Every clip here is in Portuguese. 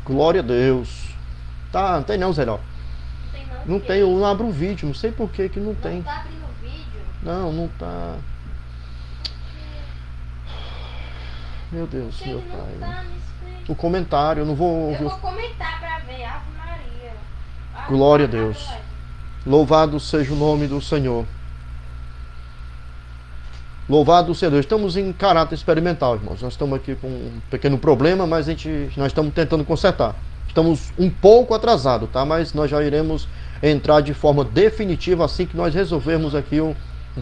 Glória a Deus. Tá, não tem não, Zé. Não tem não. Não tem, eu não abro o vídeo, não sei por que não tem. Não tá abrindo o vídeo? Não, não tá. Meu Deus, meu pai. Tá o comentário, eu não vou ouvir. Eu vou comentar pra ver, Ave Maria. Glória a Deus. Louvado seja o nome do Senhor. Louvado seja Deus. Estamos em caráter experimental, irmãos. Nós estamos aqui com um pequeno problema, mas nós estamos tentando consertar. Estamos um pouco atrasados, tá? Mas nós já iremos entrar de forma definitiva assim que nós resolvermos aqui um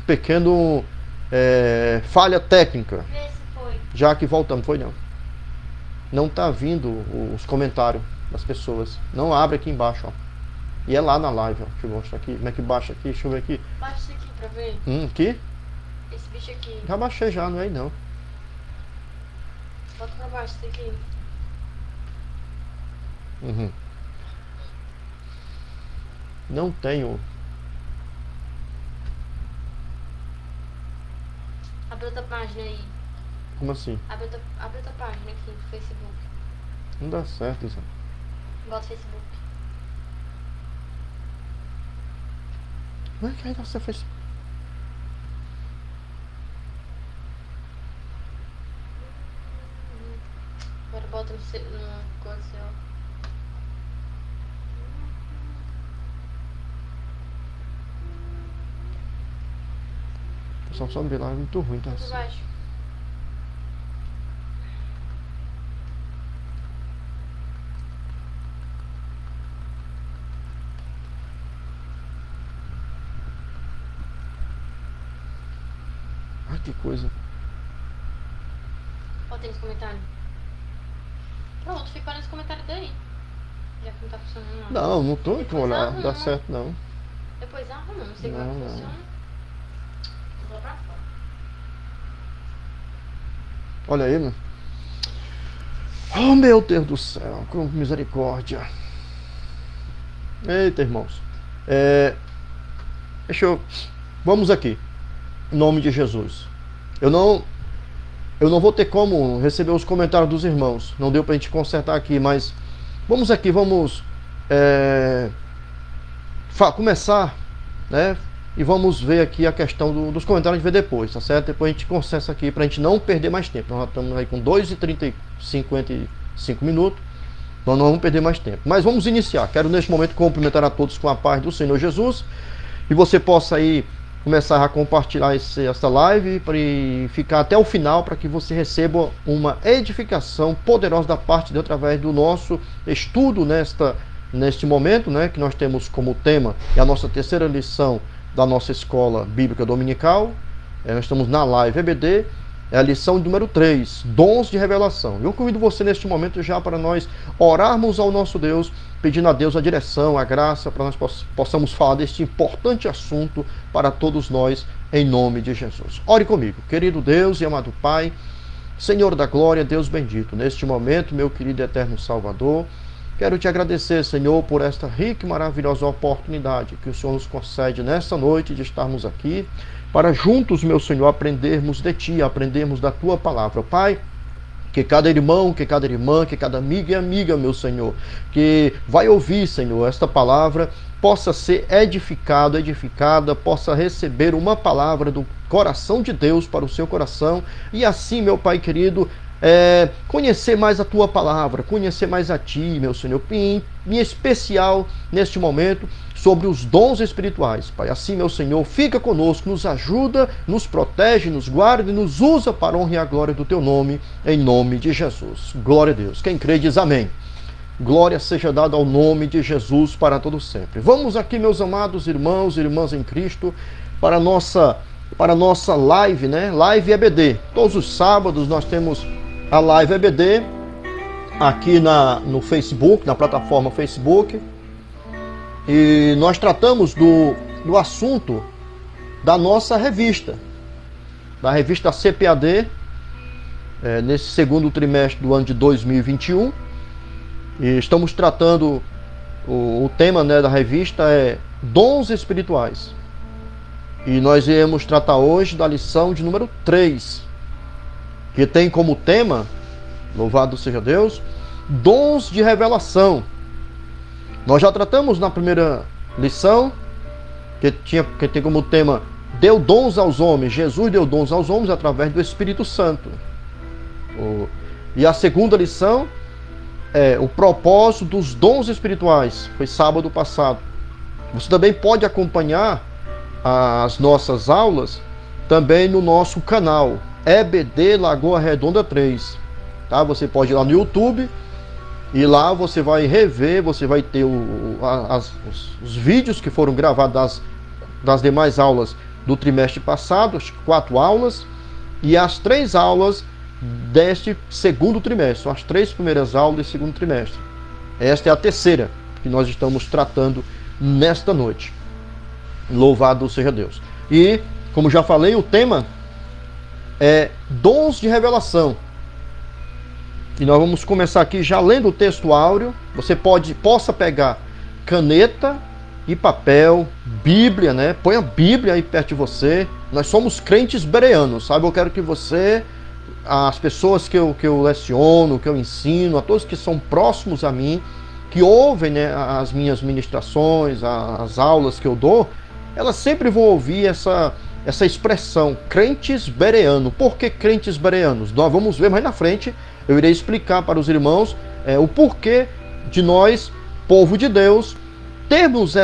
pequeno falha técnica. Vê se foi. Já que voltamos, foi não. Não está vindo os comentários das pessoas. Não abre aqui embaixo, ó. E é lá na live, ó. Deixa eu mostrar aqui. Como é que baixa aqui? Deixa eu ver aqui. Baixa isso aqui pra ver. Aqui? Esse bicho aqui. Já baixei já, não é aí não. Bota pra baixo isso aqui. Não tenho. Abre outra página aí. Como assim? Abre outra página aqui no Facebook. Não dá certo isso. Bota Facebook. Como é que aí você fez? Agora bota no coisa assim, ó. O pessoal só me vê lá, é muito ruim, tá? Por baixo. Ai, que coisa. Bota aí nos comentários. Pronto, fica nos comentários daí. Já que não tá funcionando nada. Não tô com olhar, dá certo não. Depois arruma, não sei como é que funciona. Vou pra fora. Olha aí, mano. Oh, meu Deus do céu, com misericórdia. Eita, irmãos. Vamos aqui. Em nome de Jesus. Eu não vou ter como receber os comentários dos irmãos. Não deu pra gente consertar aqui, mas vamos aqui, vamos começar, né? E vamos ver aqui a questão dos comentários, a gente vê depois, tá certo? Depois a gente conserta aqui pra gente não perder mais tempo. Nós já estamos aí com 2h55 minutos. Nós não vamos perder mais tempo. Mas vamos iniciar. Quero neste momento cumprimentar a todos com a paz do Senhor Jesus. E você possa aí começar a compartilhar essa live para ficar até o final, para que você receba uma edificação poderosa da parte de Deus através do nosso estudo neste momento, né, que nós temos como tema a nossa terceira lição da nossa escola bíblica dominical. Nós estamos na live EBD, é a lição número 3, dons de revelação. Eu convido você neste momento já para nós orarmos ao nosso Deus, pedindo a Deus a direção, a graça, para nós possamos falar deste importante assunto para todos nós, em nome de Jesus. Ore comigo, querido Deus e amado Pai, Senhor da glória, Deus bendito. Neste momento, meu querido eterno Salvador, quero te agradecer, Senhor, por esta rica e maravilhosa oportunidade que o Senhor nos concede nesta noite de estarmos aqui, para juntos, meu Senhor, aprendermos de Ti, aprendermos da Tua palavra. Pai, que cada irmão, que cada irmã, que cada amigo e amiga, meu Senhor, que vai ouvir, Senhor, esta palavra, possa ser edificada, possa receber uma palavra do coração de Deus para o seu coração, e assim, meu Pai querido, conhecer mais a Tua palavra, conhecer mais a Ti, meu Senhor, em especial, neste momento, sobre os dons espirituais. Pai, assim, meu Senhor, fica conosco, nos ajuda, nos protege, nos guarda e nos usa para a honra e a glória do Teu nome, em nome de Jesus. Glória a Deus. Quem crê diz amém. Glória seja dada ao nome de Jesus para todo sempre. Vamos aqui, meus amados irmãos e irmãs em Cristo, para a nossa live, né? Live EBD. Todos os sábados nós temos a live EBD aqui no Facebook, na plataforma Facebook. E nós tratamos do assunto da nossa revista, da revista CPAD, nesse segundo trimestre do ano de 2021. E estamos tratando, o tema, né, da revista é Dons Espirituais. E nós iremos tratar hoje da lição de número 3, que tem como tema, louvado seja Deus, dons de revelação. Nós já tratamos na primeira lição, que tem como tema deu dons aos homens. Jesus deu dons aos homens através do Espírito Santo. E a segunda lição é o propósito dos dons espirituais. Foi sábado passado. Você também pode acompanhar as nossas aulas também no nosso canal EBD Lagoa Redonda 3. Tá? Você pode ir lá no YouTube e lá você vai rever, você vai ter os vídeos que foram gravados das demais aulas do trimestre passado, as 4 aulas, e as 3 aulas deste segundo trimestre. São as 3 primeiras aulas desse segundo trimestre. Esta é a terceira que nós estamos tratando nesta noite. Louvado seja Deus. E, como já falei, o tema é dons de revelação. E nós vamos começar aqui já lendo o texto áureo. Você possa pegar caneta e papel, Bíblia, né? Põe a Bíblia aí perto de você. Nós somos crentes bereanos, sabe? Eu quero que você, as pessoas que eu leciono, que eu ensino, a todos que são próximos a mim, que ouvem, né, as minhas ministrações, as aulas que eu dou, elas sempre vão ouvir essa expressão, crentes bereanos. Por que crentes bereanos? Nós vamos ver mais na frente. Eu irei explicar para os irmãos o porquê de nós, povo de Deus, termos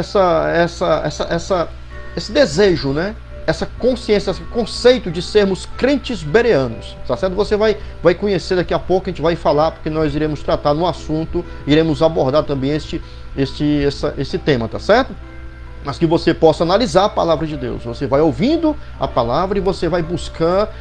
esse desejo, né? Essa consciência, esse conceito de sermos crentes bereanos. Tá certo? Você vai conhecer daqui a pouco, a gente vai falar, porque nós iremos tratar no assunto, iremos abordar também esse tema, tá certo? Mas que você possa analisar a palavra de Deus. Você vai ouvindo a palavra e você vai buscar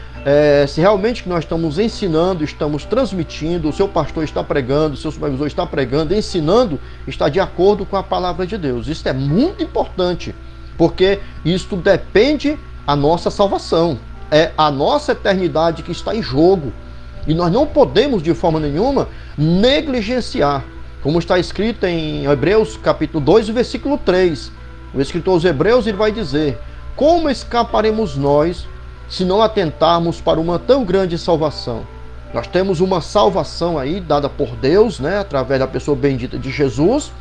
se realmente que nós estamos ensinando, estamos transmitindo, o seu pastor está pregando, o seu supervisor está pregando, ensinando, está de acordo com a palavra de Deus. Isso é muito importante, porque isto depende da nossa salvação. É a nossa eternidade que está em jogo. E nós não podemos, de forma nenhuma, negligenciar. Como está escrito em Hebreus capítulo 2, versículo 3. O escritor aos Hebreus, ele vai dizer: como escaparemos nós se não atentarmos para uma tão grande salvação? Nós temos uma salvação aí dada por Deus, né, através da pessoa bendita de Jesus,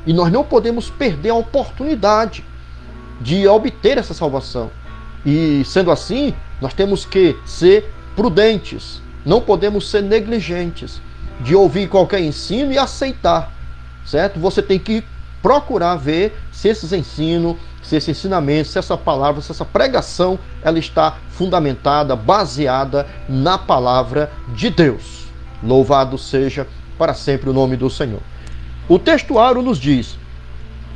e nós não podemos perder a oportunidade de obter essa salvação. E sendo assim, nós temos que ser prudentes, não podemos ser negligentes de ouvir qualquer ensino e aceitar, certo? Você tem que procurar ver se esses ensinos, se esse ensinamento, se essa palavra, se essa pregação, ela está fundamentada, baseada na palavra de Deus. Louvado seja para sempre o nome do Senhor. O texto áureo nos diz: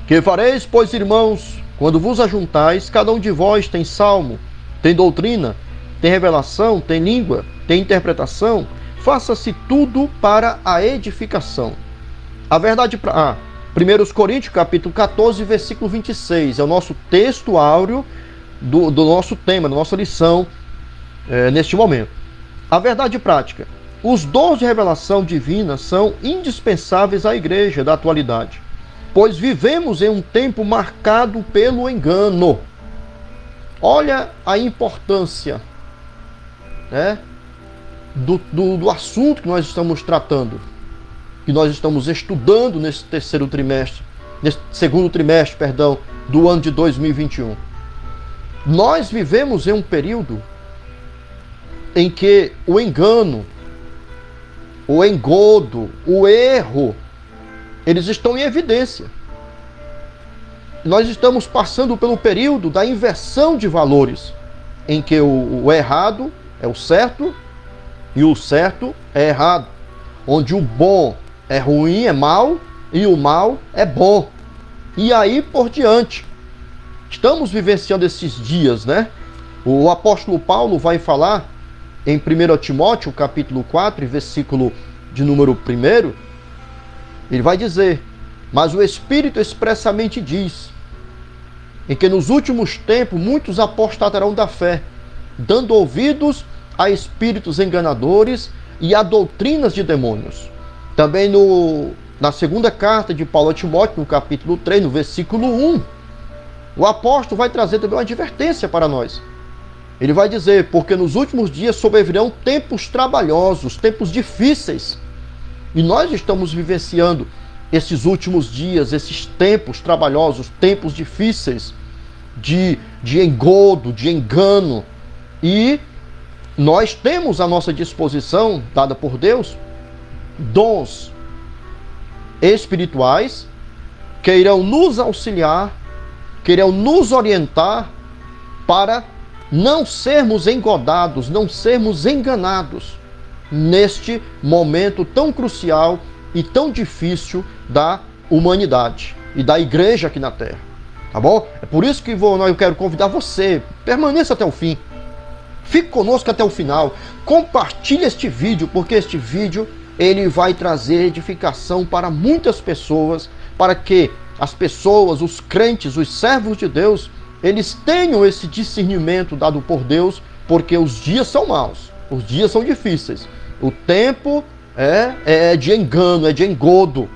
que fareis, pois, irmãos, quando vos ajuntais, cada um de vós tem salmo, tem doutrina, tem revelação, tem língua, tem interpretação, faça-se tudo para a edificação. A verdade 1 Coríntios, capítulo 14, versículo 26, é o nosso texto áureo do nosso tema, da nossa lição neste momento. A verdade prática: os dons de revelação divina são indispensáveis à igreja da atualidade, pois vivemos em um tempo marcado pelo engano. Olha a importância, né, do assunto que nós estamos tratando, que nós estamos estudando nesse segundo trimestre, do ano de 2021. Nós vivemos em um período em que o engano, o engodo, o erro, eles estão em evidência. Nós estamos passando pelo período da inversão de valores, em que o errado é o certo e o certo é errado, onde o bom é ruim, é mal, e o mal é bom. E aí por diante. Estamos vivenciando esses dias, né? O apóstolo Paulo vai falar em 1 Timóteo, capítulo 4, versículo de número 1. Ele vai dizer: mas o Espírito expressamente diz, em que nos últimos tempos muitos apostatarão da fé, dando ouvidos a espíritos enganadores e a doutrinas de demônios. Também na segunda carta de Paulo a Timóteo, no capítulo 3, no versículo 1, o apóstolo vai trazer também uma advertência para nós. Ele vai dizer: porque nos últimos dias sobrevirão tempos trabalhosos, tempos difíceis, E nós estamos vivenciando esses últimos dias, esses tempos trabalhosos, tempos difíceis de engodo, de engano. E nós temos à nossa disposição, dada por Deus, dons espirituais que irão nos auxiliar, que irão nos orientar para não sermos engodados, não sermos enganados neste momento tão crucial e tão difícil da humanidade e da igreja aqui na Terra. Tá bom? É por isso que eu quero convidar você, permaneça até o fim. Fique conosco até o final. Compartilhe este vídeo, porque este vídeo ele vai trazer edificação para muitas pessoas, para que as pessoas, os crentes, os servos de Deus, eles tenham esse discernimento dado por Deus, porque os dias são maus, os dias são difíceis. O tempo é de engano, é de engodo.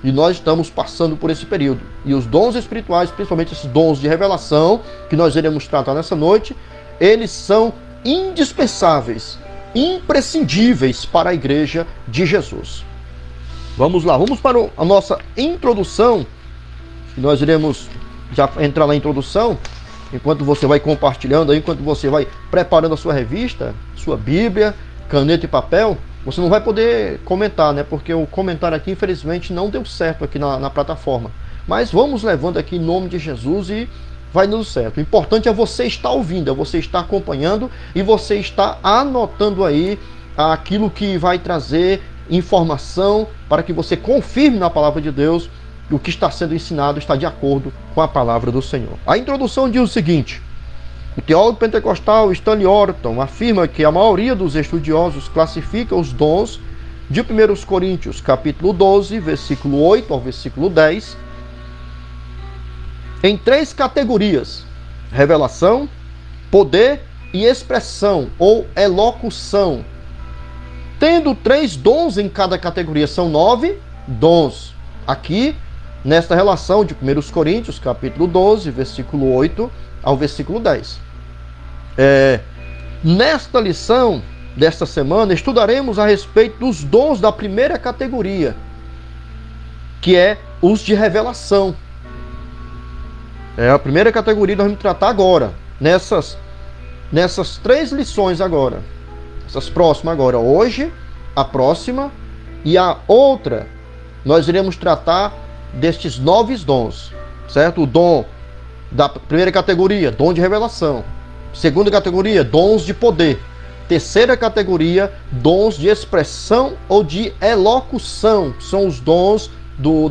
E nós estamos passando por esse período. E os dons espirituais, principalmente esses dons de revelação, que nós iremos tratar nessa noite, eles são indispensáveis, imprescindíveis para a igreja de Jesus. Vamos lá, vamos para a nossa introdução. Nós iremos já entrar na introdução, enquanto você vai compartilhando, enquanto você vai preparando a sua revista, sua Bíblia, caneta e papel. Você não vai poder comentar, né? Porque o comentário aqui, infelizmente, não deu certo aqui na plataforma. Mas vamos levando aqui em nome de Jesus e vai dando certo. O importante é você estar ouvindo, é você estar acompanhando e você estar anotando aí aquilo que vai trazer informação para que você confirme na palavra de Deus que o que está sendo ensinado está de acordo com a palavra do Senhor. A introdução diz o seguinte: o teólogo pentecostal Stanley Orton afirma que a maioria dos estudiosos classifica os dons de 1 Coríntios, capítulo 12, versículo 8 ao versículo 10, em 3 categorias: revelação, poder e expressão ou elocução, tendo 3 dons em cada categoria. São 9 dons. Aqui, nesta relação de 1 Coríntios, capítulo 12, versículo 8 ao versículo 10. Nesta lição desta semana, estudaremos a respeito dos dons da primeira categoria, que é os de revelação. É a primeira categoria que nós vamos tratar agora, nessas 3 lições agora. Essas próximas agora, hoje, a próxima e a outra, nós iremos tratar destes 9 dons, certo? O dom da primeira categoria, dom de revelação. Segunda categoria, dons de poder. Terceira categoria, dons de expressão ou de elocução. São os dons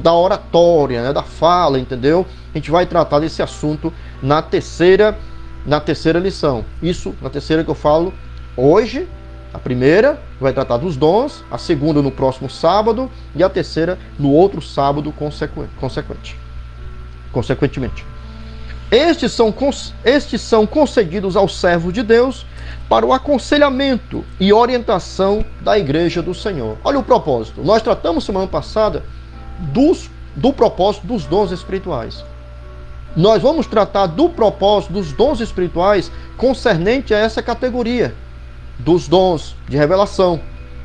da oratória, né? Da fala, entendeu? A gente vai tratar desse assunto na terceira lição. Isso, na terceira que eu falo hoje. A primeira vai tratar dos dons, a segunda no próximo sábado e a terceira no outro sábado consequentemente. Estes são concedidos aos servos de Deus para o aconselhamento e orientação da igreja do Senhor. Olha o propósito. Nós tratamos semana passada do propósito dos dons espirituais. Nós vamos tratar do propósito dos dons espirituais concernente a essa categoria dos dons de revelação.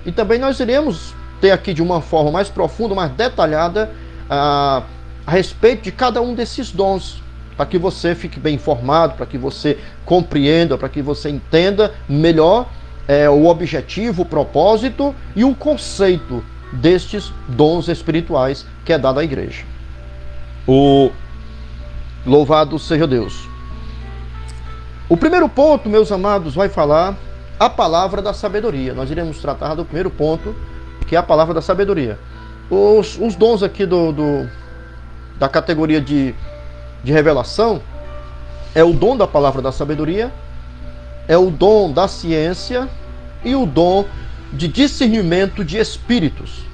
E também nós iremos ter aqui de uma forma mais profunda, mais detalhada a respeito de cada um desses dons, para que você fique bem informado, para que você compreenda, para que você entenda melhor o objetivo, o propósito e o conceito destes dons espirituais que é dado à igreja. Louvado seja Deus. O primeiro ponto, meus amados, vai falar a palavra da sabedoria. Nós iremos tratar do primeiro ponto, que é a palavra da sabedoria. Os dons aqui da categoria de revelação é o dom da palavra da sabedoria, é o dom da ciência e o dom de discernimento de espíritos.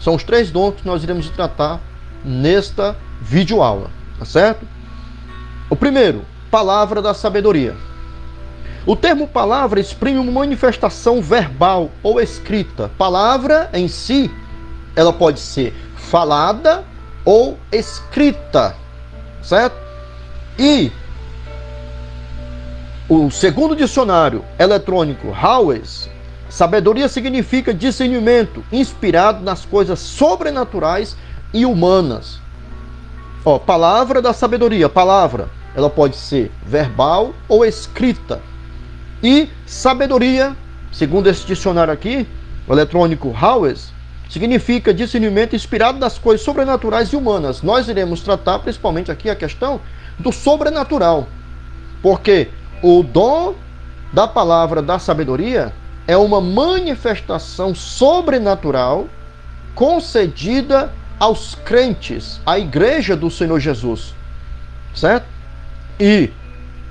São os 3 dons que nós iremos tratar nesta videoaula, tá certo? O primeiro, palavra da sabedoria. O termo palavra exprime uma manifestação verbal ou escrita. Palavra em si, ela pode ser falada ou escrita, certo? E o segundo dicionário eletrônico Howes Sabedoria significa discernimento inspirado nas coisas sobrenaturais e humanas. Palavra da sabedoria. Palavra, ela pode ser verbal ou escrita. E sabedoria, segundo esse dicionário aqui, o eletrônico Howes, significa discernimento inspirado nas coisas sobrenaturais e humanas. Nós iremos tratar principalmente aqui a questão do sobrenatural. Porque o dom da palavra da sabedoria é uma manifestação sobrenatural concedida aos crentes, à igreja do Senhor Jesus. Certo? E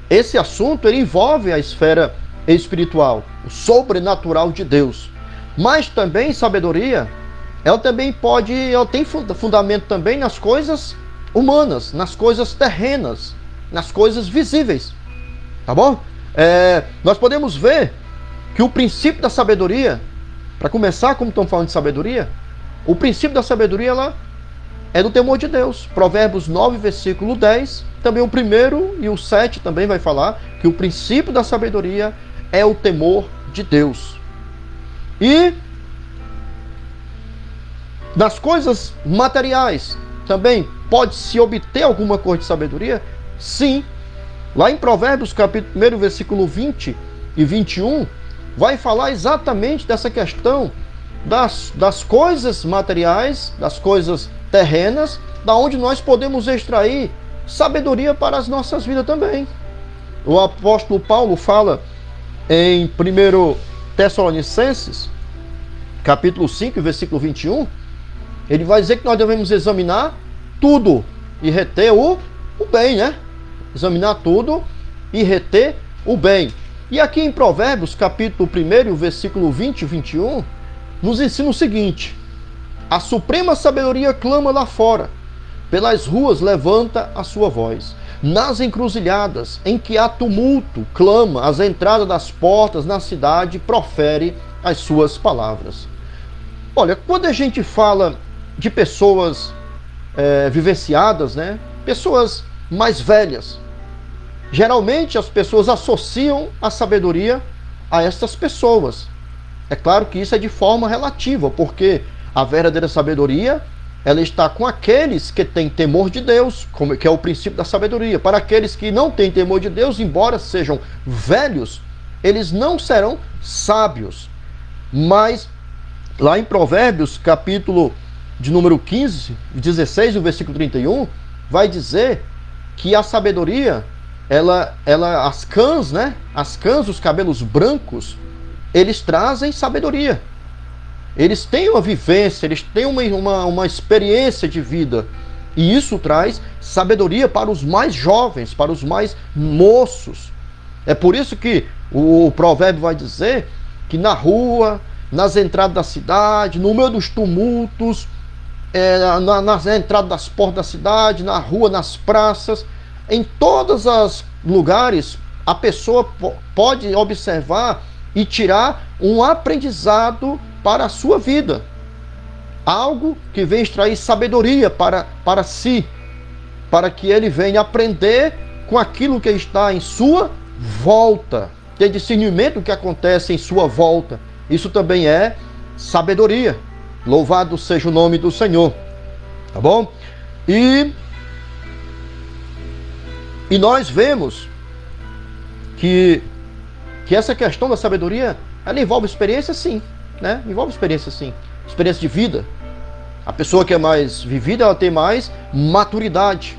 esse assunto ele envolve a esfera espiritual, o sobrenatural de Deus. Mas também sabedoria, ela tem fundamento também nas coisas humanas, nas coisas terrenas, nas coisas visíveis. Tá bom? Nós podemos ver que o princípio da sabedoria, para começar, como estamos falando de sabedoria, o princípio da sabedoria ela é do temor de Deus. Provérbios 9, versículo 10, também o 1 e o 7 também vai falar que o princípio da sabedoria é o temor de Deus. E nas coisas materiais também pode-se obter alguma coisa de sabedoria? Sim. Lá em Provérbios capítulo 1, versículo 20 e 21, vai falar exatamente dessa questão das coisas materiais, das coisas terrenas, da onde nós podemos extrair sabedoria para as nossas vidas também. O apóstolo Paulo fala em 1 Tessalonicenses, capítulo 5, versículo 21, ele vai dizer que nós devemos examinar tudo e reter o bem, né? Examinar tudo e reter o bem. E aqui em Provérbios, capítulo 1, versículo 20 e 21, nos ensina o seguinte: a suprema sabedoria clama lá fora, pelas ruas levanta a sua voz. Nas encruzilhadas em que há tumulto, clama, às entradas das portas na cidade, profere as suas palavras. Olha, quando a gente fala de pessoas vivenciadas, né? Pessoas mais velhas, geralmente as pessoas associam a sabedoria a estas pessoas. É claro que isso é de forma relativa, porque a verdadeira sabedoria, ela está com aqueles que têm temor de Deus, que é o princípio da sabedoria. Para aqueles que não têm temor de Deus, embora sejam velhos, eles não serão sábios. Mas lá em Provérbios, capítulo de número 15, 16, no versículo 31, vai dizer que a sabedoria, as cãs, né? As cãs, os cabelos brancos, eles trazem sabedoria. Eles têm uma vivência, eles têm uma experiência de vida. E isso traz sabedoria para os mais jovens, para os mais moços. É por isso que o provérbio vai dizer que na rua, nas entradas da cidade, no meio dos tumultos, nas entradas das portas da cidade, na rua, nas praças, em todos os lugares, a pessoa pode observar e tirar um aprendizado para a sua vida. Algo que vem extrair sabedoria para si, para que ele venha aprender com aquilo que está em sua volta, ter discernimento do que acontece em sua volta. Isso também é sabedoria. Louvado seja o nome do Senhor. Tá bom? E nós vemos que essa questão da sabedoria, ela envolve experiência, sim, né? Envolve experiência, sim. Experiência de vida. A pessoa que é mais vivida, ela tem mais maturidade.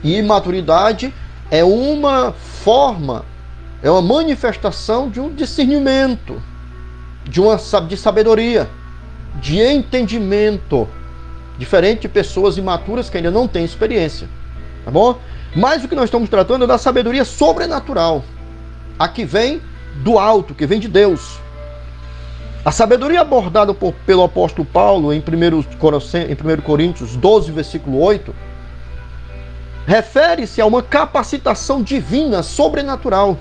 E maturidade é uma forma, é uma manifestação de um discernimento, de sabedoria, de entendimento, diferente de pessoas imaturas que ainda não têm experiência. Tá bom? Mas o que nós estamos tratando é da sabedoria sobrenatural, a que vem do alto, que vem de Deus. A sabedoria abordada pelo apóstolo Paulo em 1 Coríntios 12, versículo 8, refere-se a uma capacitação divina, sobrenatural,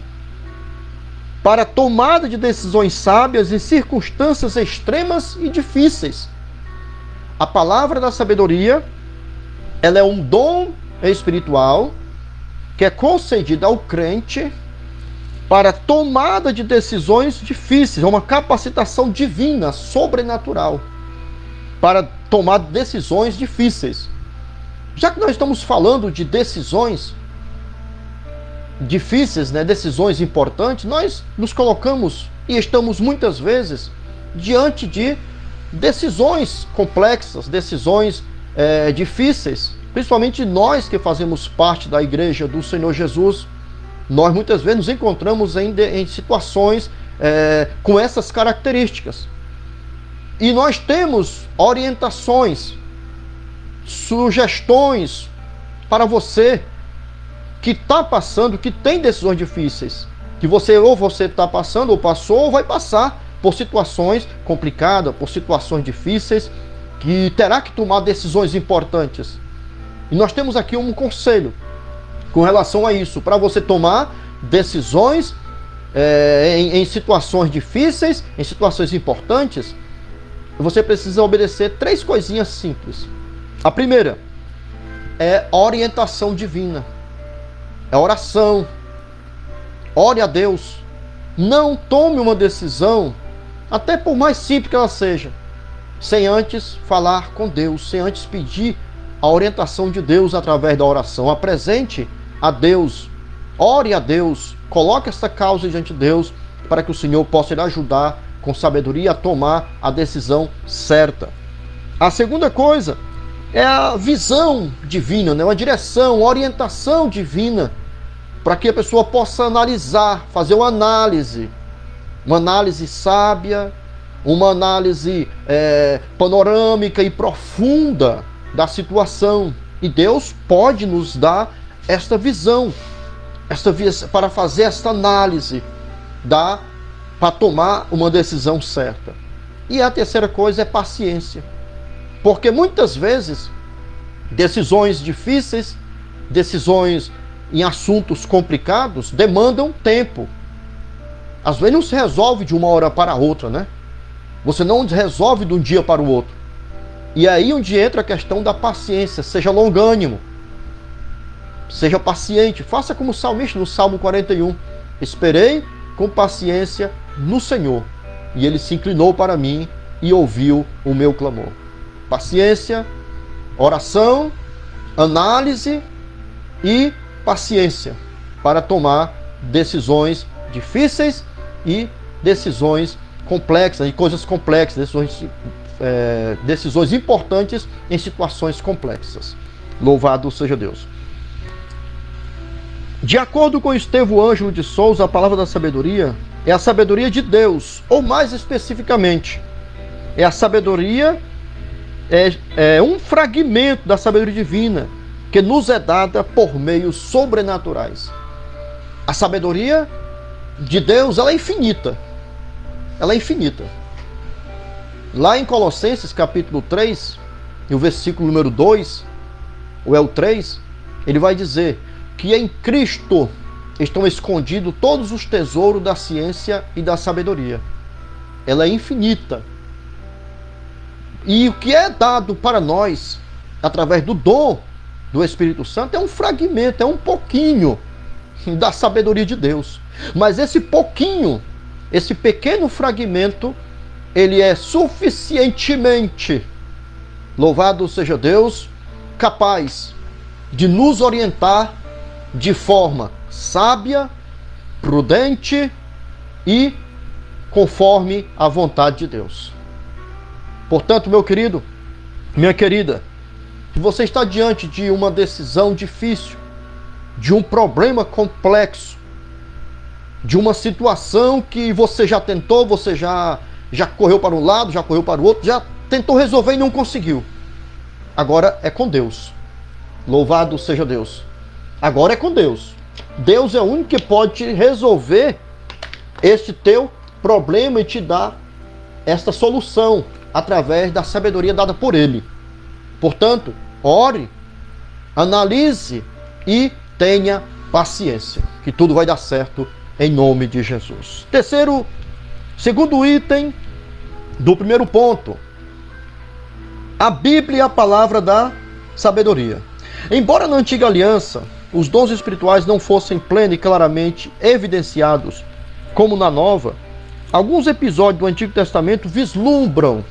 para a tomada de decisões sábias em circunstâncias extremas e difíceis. A palavra da sabedoria, ela é um dom espiritual que é concedida ao crente para tomada de decisões difíceis, é uma capacitação divina, sobrenatural, para tomar decisões difíceis. Já que nós estamos falando de decisões difíceis, né, decisões importantes, nós nos colocamos e estamos muitas vezes diante de decisões complexas, decisões difíceis, principalmente nós que fazemos parte da igreja do Senhor Jesus. Nós muitas vezes nos encontramos em situações com essas características. E nós temos orientações, sugestões para você que está passando, que tem decisões difíceis. Que você está passando, ou passou, ou vai passar por situações complicadas, por situações difíceis, que terá que tomar decisões importantes. E nós temos aqui um conselho com relação a isso, para você tomar decisões em situações difíceis, em situações importantes. Você precisa obedecer 3 coisinhas simples. A primeira é orientação divina, é oração. Ore a Deus. Não tome uma decisão, até por mais simples que ela seja, sem antes falar com Deus, sem antes pedir a orientação de Deus através da oração. Apresente a Deus, ore a Deus, coloque essa causa diante de Deus, para que o Senhor possa lhe ajudar com sabedoria a tomar a decisão certa. A segunda coisa é a visão divina, né? Uma direção, uma orientação divina, para que a pessoa possa analisar, fazer uma análise sábia, uma análise panorâmica e profunda da situação. E Deus pode nos dar esta visão, para fazer esta análise, para tomar uma decisão certa. E a terceira coisa é paciência. Porque muitas vezes, decisões difíceis, decisões em assuntos complicados, demandam tempo. Às vezes não se resolve de uma hora para outra, né? Você não resolve de um dia para o outro. E aí onde entra a questão da paciência. Seja longânimo, seja paciente. Faça como o salmista no Salmo 41. Esperei com paciência no Senhor, e Ele se inclinou para mim e ouviu o meu clamor. Paciência, oração, análise e paciência para tomar decisões difíceis e decisões complexas, e coisas complexas, decisões importantes em situações complexas. Louvado seja Deus. De acordo com Estevão Ângelo de Souza, a palavra da sabedoria é a sabedoria de Deus, ou mais especificamente, é a sabedoria, é um fragmento da sabedoria divina que nos é dada por meios sobrenaturais. A sabedoria de Deus, ela é infinita. Ela é infinita. Lá em Colossenses capítulo 3, no versículo número 2, ou é o 3, ele vai dizer que em Cristo estão escondidos todos os tesouros da ciência e da sabedoria. Ela é infinita. E o que é dado para nós, através do dom do Espírito Santo, é um fragmento, é um pouquinho da sabedoria de Deus. Mas esse pouquinho, esse pequeno fragmento, ele é suficientemente, louvado seja Deus, capaz de nos orientar de forma sábia, prudente e conforme a vontade de Deus. Portanto, meu querido, minha querida, se você está diante de uma decisão difícil, de um problema complexo, de uma situação que você já tentou, você já correu para um lado, já correu para o outro, já tentou resolver e não conseguiu. Agora é com Deus. Louvado seja Deus. Agora é com Deus. Deus é o único que pode resolver este teu problema e te dar esta solução através da sabedoria dada por Ele. Portanto, ore, analise e tenha paciência, que tudo vai dar certo em nome de Jesus. Segundo item do primeiro ponto, a Bíblia é a palavra da sabedoria. Embora na antiga aliança os dons espirituais não fossem pleno e claramente evidenciados, como na Nova, alguns episódios do Antigo Testamento vislumbram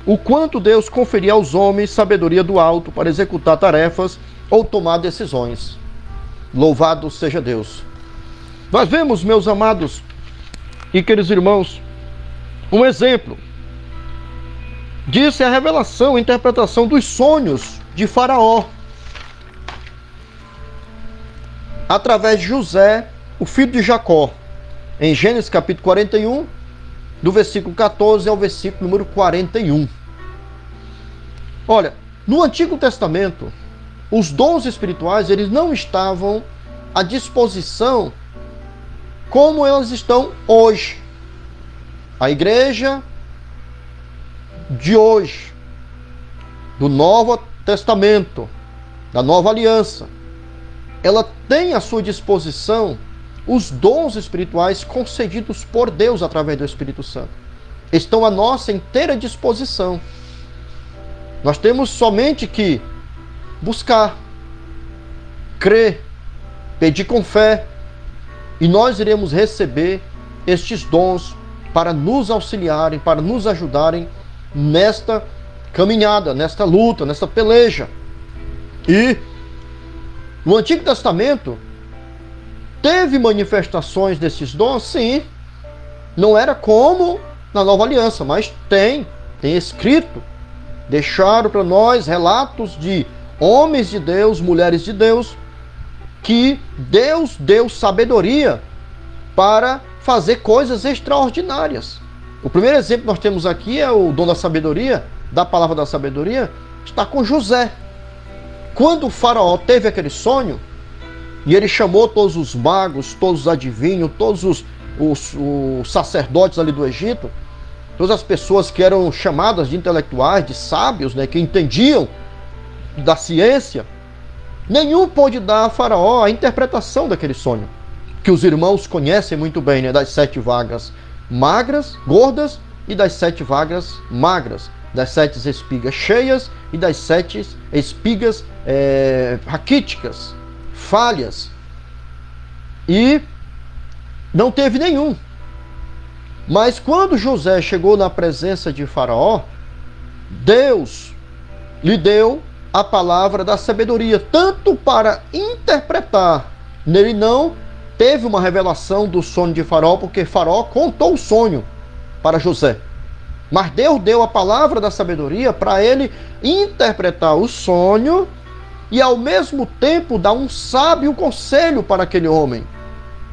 o quanto Deus conferia aos homens sabedoria do alto para executar tarefas ou tomar decisões. Louvado seja Deus. Nós vemos, meus amados e queridos irmãos, um exemplo disso é a revelação, a interpretação dos sonhos de Faraó, através de José, o filho de Jacó, em Gênesis capítulo 41, do versículo 14 ao versículo número 41. Olha, no Antigo Testamento, os dons espirituais, eles não estavam à disposição como elas estão hoje. A igreja de hoje, do Novo Testamento, da Nova Aliança, ela tem à sua disposição os dons espirituais concedidos por Deus através do Espírito Santo. Estão à nossa inteira disposição. Nós temos somente que buscar, crer, pedir com fé, e nós iremos receber estes dons para nos auxiliarem, para nos ajudarem nesta caminhada, nesta luta, nesta peleja. E no Antigo Testamento teve manifestações desses dons, sim. Não era como na Nova Aliança, mas tem escrito. Deixaram para nós relatos de homens de Deus, mulheres de Deus, que Deus deu sabedoria para fazer coisas extraordinárias. O primeiro exemplo que nós temos aqui é o dom da sabedoria, da palavra da sabedoria, está com José. Quando o faraó teve aquele sonho, e ele chamou todos os magos, todos os adivinhos, todos os sacerdotes ali do Egito, todas as pessoas que eram chamadas de intelectuais, de sábios, né, que entendiam da ciência, nenhum pôde dar a Faraó a interpretação daquele sonho, que os irmãos conhecem muito bem, né, das 7 vagas magras, gordas, e das 7 vagas magras, das 7 espigas cheias e das 7 espigas raquíticas, falhas. E não teve nenhum. Mas quando José chegou na presença de Faraó, Deus lhe deu a palavra da sabedoria, tanto para interpretar. Ele não teve uma revelação do sonho de Faraó, porque Faraó contou o sonho para José. Mas Deus deu a palavra da sabedoria para ele interpretar o sonho e ao mesmo tempo dar um sábio conselho para aquele homem.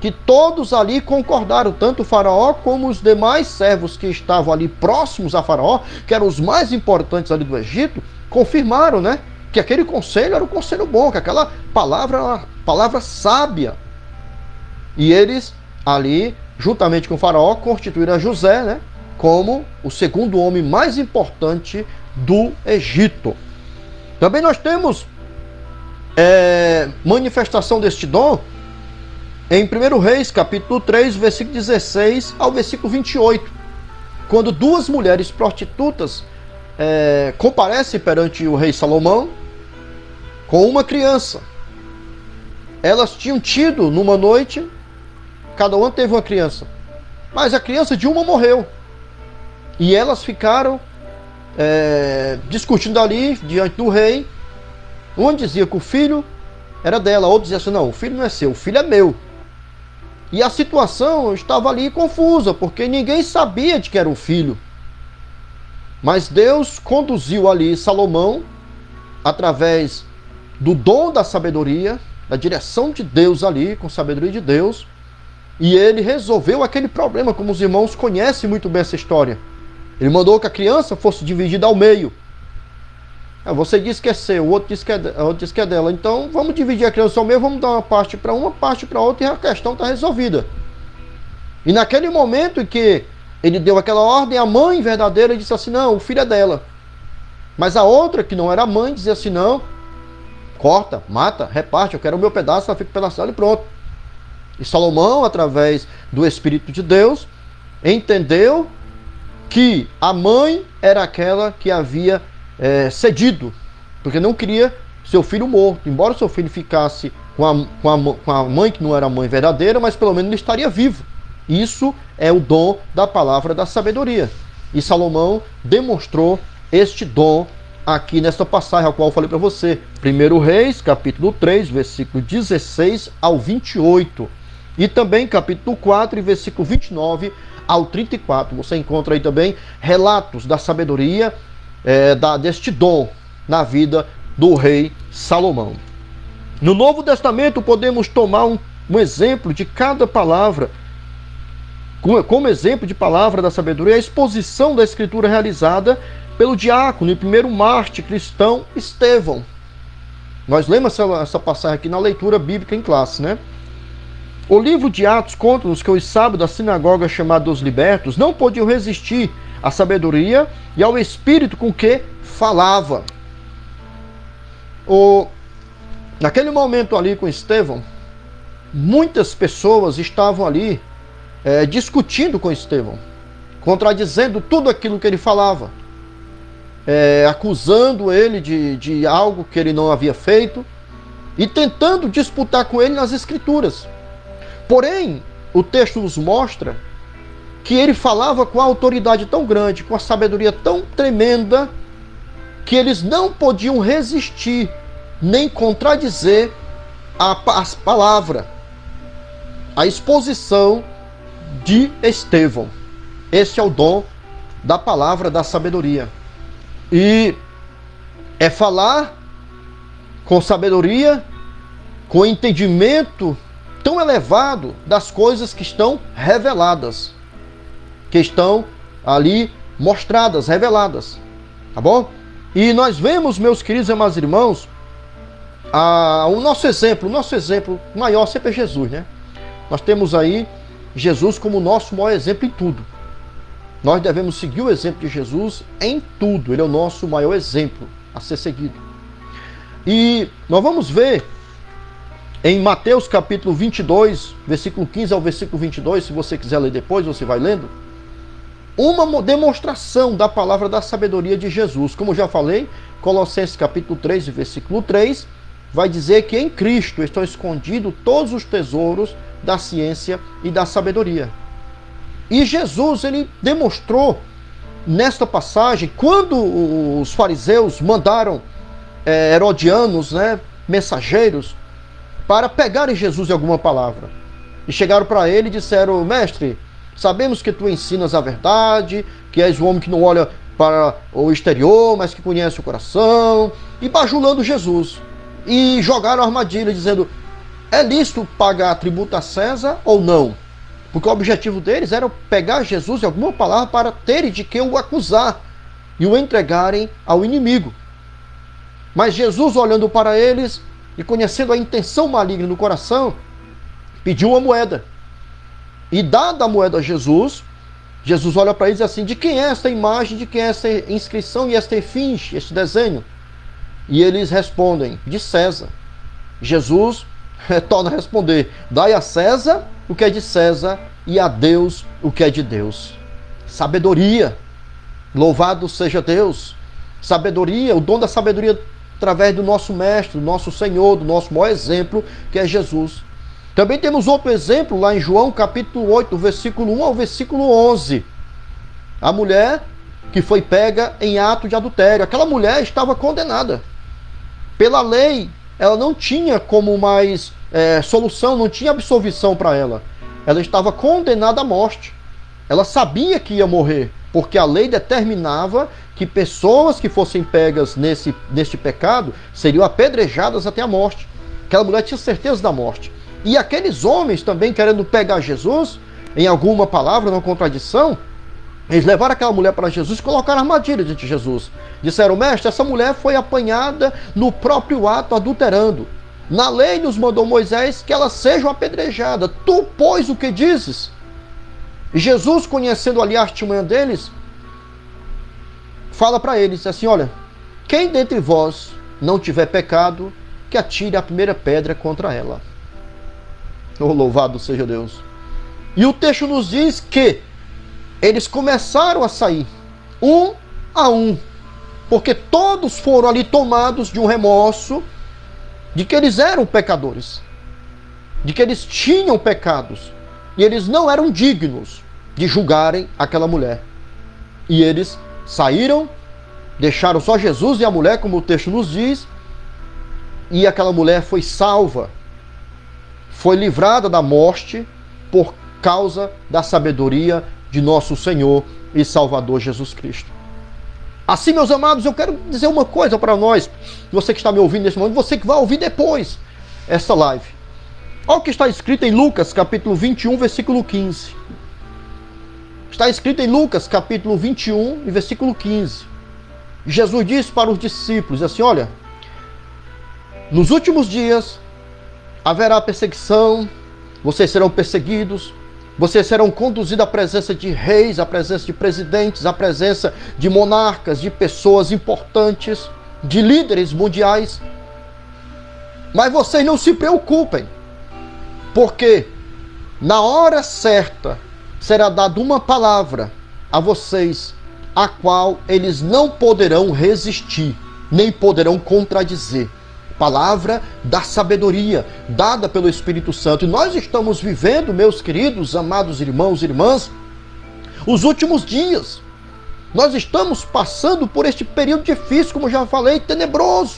Que todos ali concordaram, tanto o Faraó como os demais servos que estavam ali próximos a Faraó, que eram os mais importantes ali do Egito, confirmaram, né, que aquele conselho era um conselho bom, que aquela palavra era uma palavra sábia. E eles ali, juntamente com o Faraó, constituíram a José, né, como o segundo homem mais importante do Egito. Também nós temos manifestação deste dom em 1 Reis, capítulo 3, versículo 16 ao versículo 28, quando 2 mulheres prostitutas comparecem perante o rei Salomão com uma criança. Elas tinham tido numa noite, cada uma teve uma criança, mas a criança de uma morreu. E elas ficaram discutindo ali diante do rei. Uma dizia que o filho era dela, outra dizia assim, não, o filho não é seu, o filho é meu. E a situação estava ali confusa, porque ninguém sabia de que era o filho. Mas Deus conduziu ali Salomão, através do dom da sabedoria, da direção de Deus ali, com sabedoria de Deus, e ele resolveu aquele problema, como os irmãos conhecem muito bem essa história. Ele mandou que a criança fosse dividida ao meio. Você disse que é seu, o outro disse que é dela. Então vamos dividir a criança ao meio, vamos dar uma parte para uma, parte para outra, e a questão está resolvida. E naquele momento em que ele deu aquela ordem, a mãe verdadeira disse assim, não, o filho é dela. Mas a outra, que não era a mãe, dizia assim, não, corta, mata, reparte, eu quero o meu pedaço, ela fica pedaçado e pronto. E Salomão, através do Espírito de Deus, entendeu que a mãe era aquela que havia cedido, porque não queria seu filho morto. Embora seu filho ficasse com a mãe que não era a mãe verdadeira, mas pelo menos ele estaria vivo. Isso é o dom da palavra da sabedoria. E Salomão demonstrou este dom aqui nesta passagem, a qual eu falei para você. 1 Reis, capítulo 3, versículo 16 ao 28. E também capítulo 4, versículo 29 ao 34. Você encontra aí também relatos da sabedoria, deste dom na vida do rei Salomão. No Novo Testamento podemos tomar um exemplo de cada palavra, como exemplo de palavra da sabedoria, a exposição da Escritura realizada pelo diácono e primeiro mártir cristão Estevão. Nós lemos essa passagem aqui na leitura bíblica em classe, né? O livro de Atos conta-nos que os sábios da sinagoga chamados libertos não podiam resistir à sabedoria e ao espírito com que falava. Naquele momento ali com Estevão, muitas pessoas estavam ali discutindo com Estevão, contradizendo tudo aquilo que ele falava, acusando ele de algo que ele não havia feito e tentando disputar com ele nas Escrituras. Porém, o texto nos mostra que ele falava com a autoridade tão grande, com a sabedoria tão tremenda, que eles não podiam resistir, nem contradizer a palavra, a exposição de Estevão. Esse é o dom da palavra da sabedoria. E é falar com sabedoria, com entendimento tão elevado das coisas que estão reveladas, que estão ali mostradas, reveladas, tá bom? E nós vemos, meus queridos e amados irmãos, o nosso exemplo maior sempre é Jesus, né? Nós temos aí Jesus como o nosso maior exemplo em tudo. Nós devemos seguir o exemplo de Jesus em tudo. Ele é o nosso maior exemplo a ser seguido. E nós vamos ver em Mateus capítulo 22, versículo 15 ao versículo 22, se você quiser ler depois, você vai lendo, uma demonstração da palavra da sabedoria de Jesus. Como já falei, Colossenses capítulo 3, versículo 3, vai dizer que em Cristo estão escondidos todos os tesouros da ciência e da sabedoria. E Jesus, ele demonstrou nesta passagem, quando os fariseus mandaram herodianos, mensageiros, para pegarem Jesus em alguma palavra. E chegaram para ele e disseram: mestre, sabemos que tu ensinas a verdade, que és o homem que não olha para o exterior, mas que conhece o coração, e bajulando Jesus. E jogaram a armadilha, dizendo: é lícito pagar tributo a César ou não? Porque o objetivo deles era pegar Jesus em alguma palavra para terem de que o acusar e o entregarem ao inimigo. Mas Jesus, olhando para eles e conhecendo a intenção maligna no coração, pediu uma moeda. E dada a moeda a Jesus, Jesus olha para eles e diz assim: de quem é esta imagem, de quem é esta inscrição e esta efígie, este desenho? E eles respondem: de César. Jesus torna a responder: dai a César o que é de César e a Deus o que é de Deus. Sabedoria. Louvado seja Deus. Sabedoria, o dom da sabedoria através do nosso mestre, do nosso Senhor, do nosso maior exemplo, que é Jesus. Também temos outro exemplo lá em João capítulo 8, versículo 1 ao versículo 11. A mulher que foi pega em ato de adultério. Aquela mulher estava condenada. Pela lei, ela não tinha como mais solução, não tinha absolvição para ela. Ela estava condenada à morte. Ela sabia que ia morrer, porque a lei determinava que pessoas que fossem pegas neste pecado seriam apedrejadas até a morte. Aquela mulher tinha certeza da morte. E aqueles homens também, querendo pegar Jesus em alguma palavra, numa contradição, eles levaram aquela mulher para Jesus e colocaram armadilha diante de Jesus. Disseram: mestre, essa mulher foi apanhada no próprio ato adulterando. Na lei nos mandou Moisés que ela seja apedrejada. Tu, pois, o que dizes? E Jesus, conhecendo ali a artimanha deles, fala para eles assim: olha, quem dentre vós não tiver pecado, que atire a primeira pedra contra ela. Oh, louvado seja Deus. E o texto nos diz que eles começaram a sair, um a um, porque todos foram ali tomados de um remorso, de que eles eram pecadores, de que eles tinham pecados, e eles não eram dignos de julgarem aquela mulher. E eles saíram, deixaram só Jesus e a mulher, como o texto nos diz, e aquela mulher foi salva, foi livrada da morte por causa da sabedoria de nosso Senhor e Salvador Jesus Cristo. Assim, meus amados, eu quero dizer uma coisa para nós, você que está me ouvindo nesse momento, você que vai ouvir depois esta live. Olha o que está escrito em Lucas, capítulo 21, versículo 15. Está escrito em Lucas, capítulo 21, e versículo 15. Jesus disse para os discípulos assim: olha, nos últimos dias haverá perseguição, vocês serão perseguidos, vocês serão conduzidos à presença de reis, à presença de presidentes, à presença de monarcas, de pessoas importantes, de líderes mundiais. Mas vocês não se preocupem, porque na hora certa será dada uma palavra a vocês, a qual eles não poderão resistir, nem poderão contradizer. Palavra da sabedoria, dada pelo Espírito Santo. E nós estamos vivendo, meus queridos, amados irmãos e irmãs, os últimos dias. Nós estamos passando por este período difícil, como já falei, tenebroso.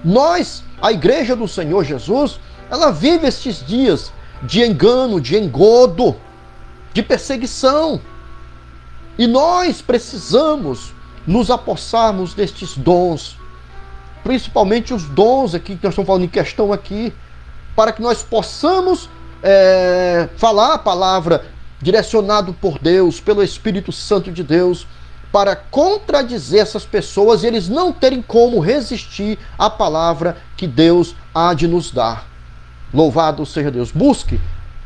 Nós, a Igreja do Senhor Jesus, ela vive estes dias de engano, de engodo, de perseguição. E nós precisamos nos apossarmos destes dons, principalmente os dons aqui que nós estamos falando em questão aqui, para que nós possamos falar a palavra direcionado por Deus, pelo Espírito Santo de Deus, para contradizer essas pessoas e eles não terem como resistir à palavra que Deus há de nos dar. Louvado seja Deus. Busque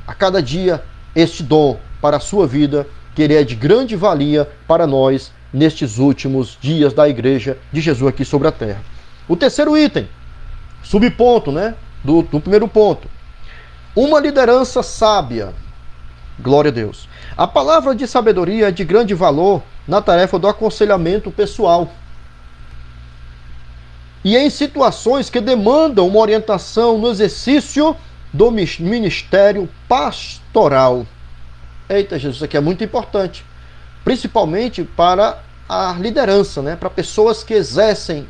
a cada dia este dom para a sua vida, que ele é de grande valia para nós nestes últimos dias da Igreja de Jesus aqui sobre a terra. O terceiro item, subponto, do primeiro ponto. Uma liderança sábia. Glória a Deus. A palavra de sabedoria é de grande valor na tarefa do aconselhamento pessoal. E em situações que demandam uma orientação no exercício do ministério pastoral. Eita, Jesus, isso aqui é muito importante. Principalmente para a liderança, para pessoas que exercem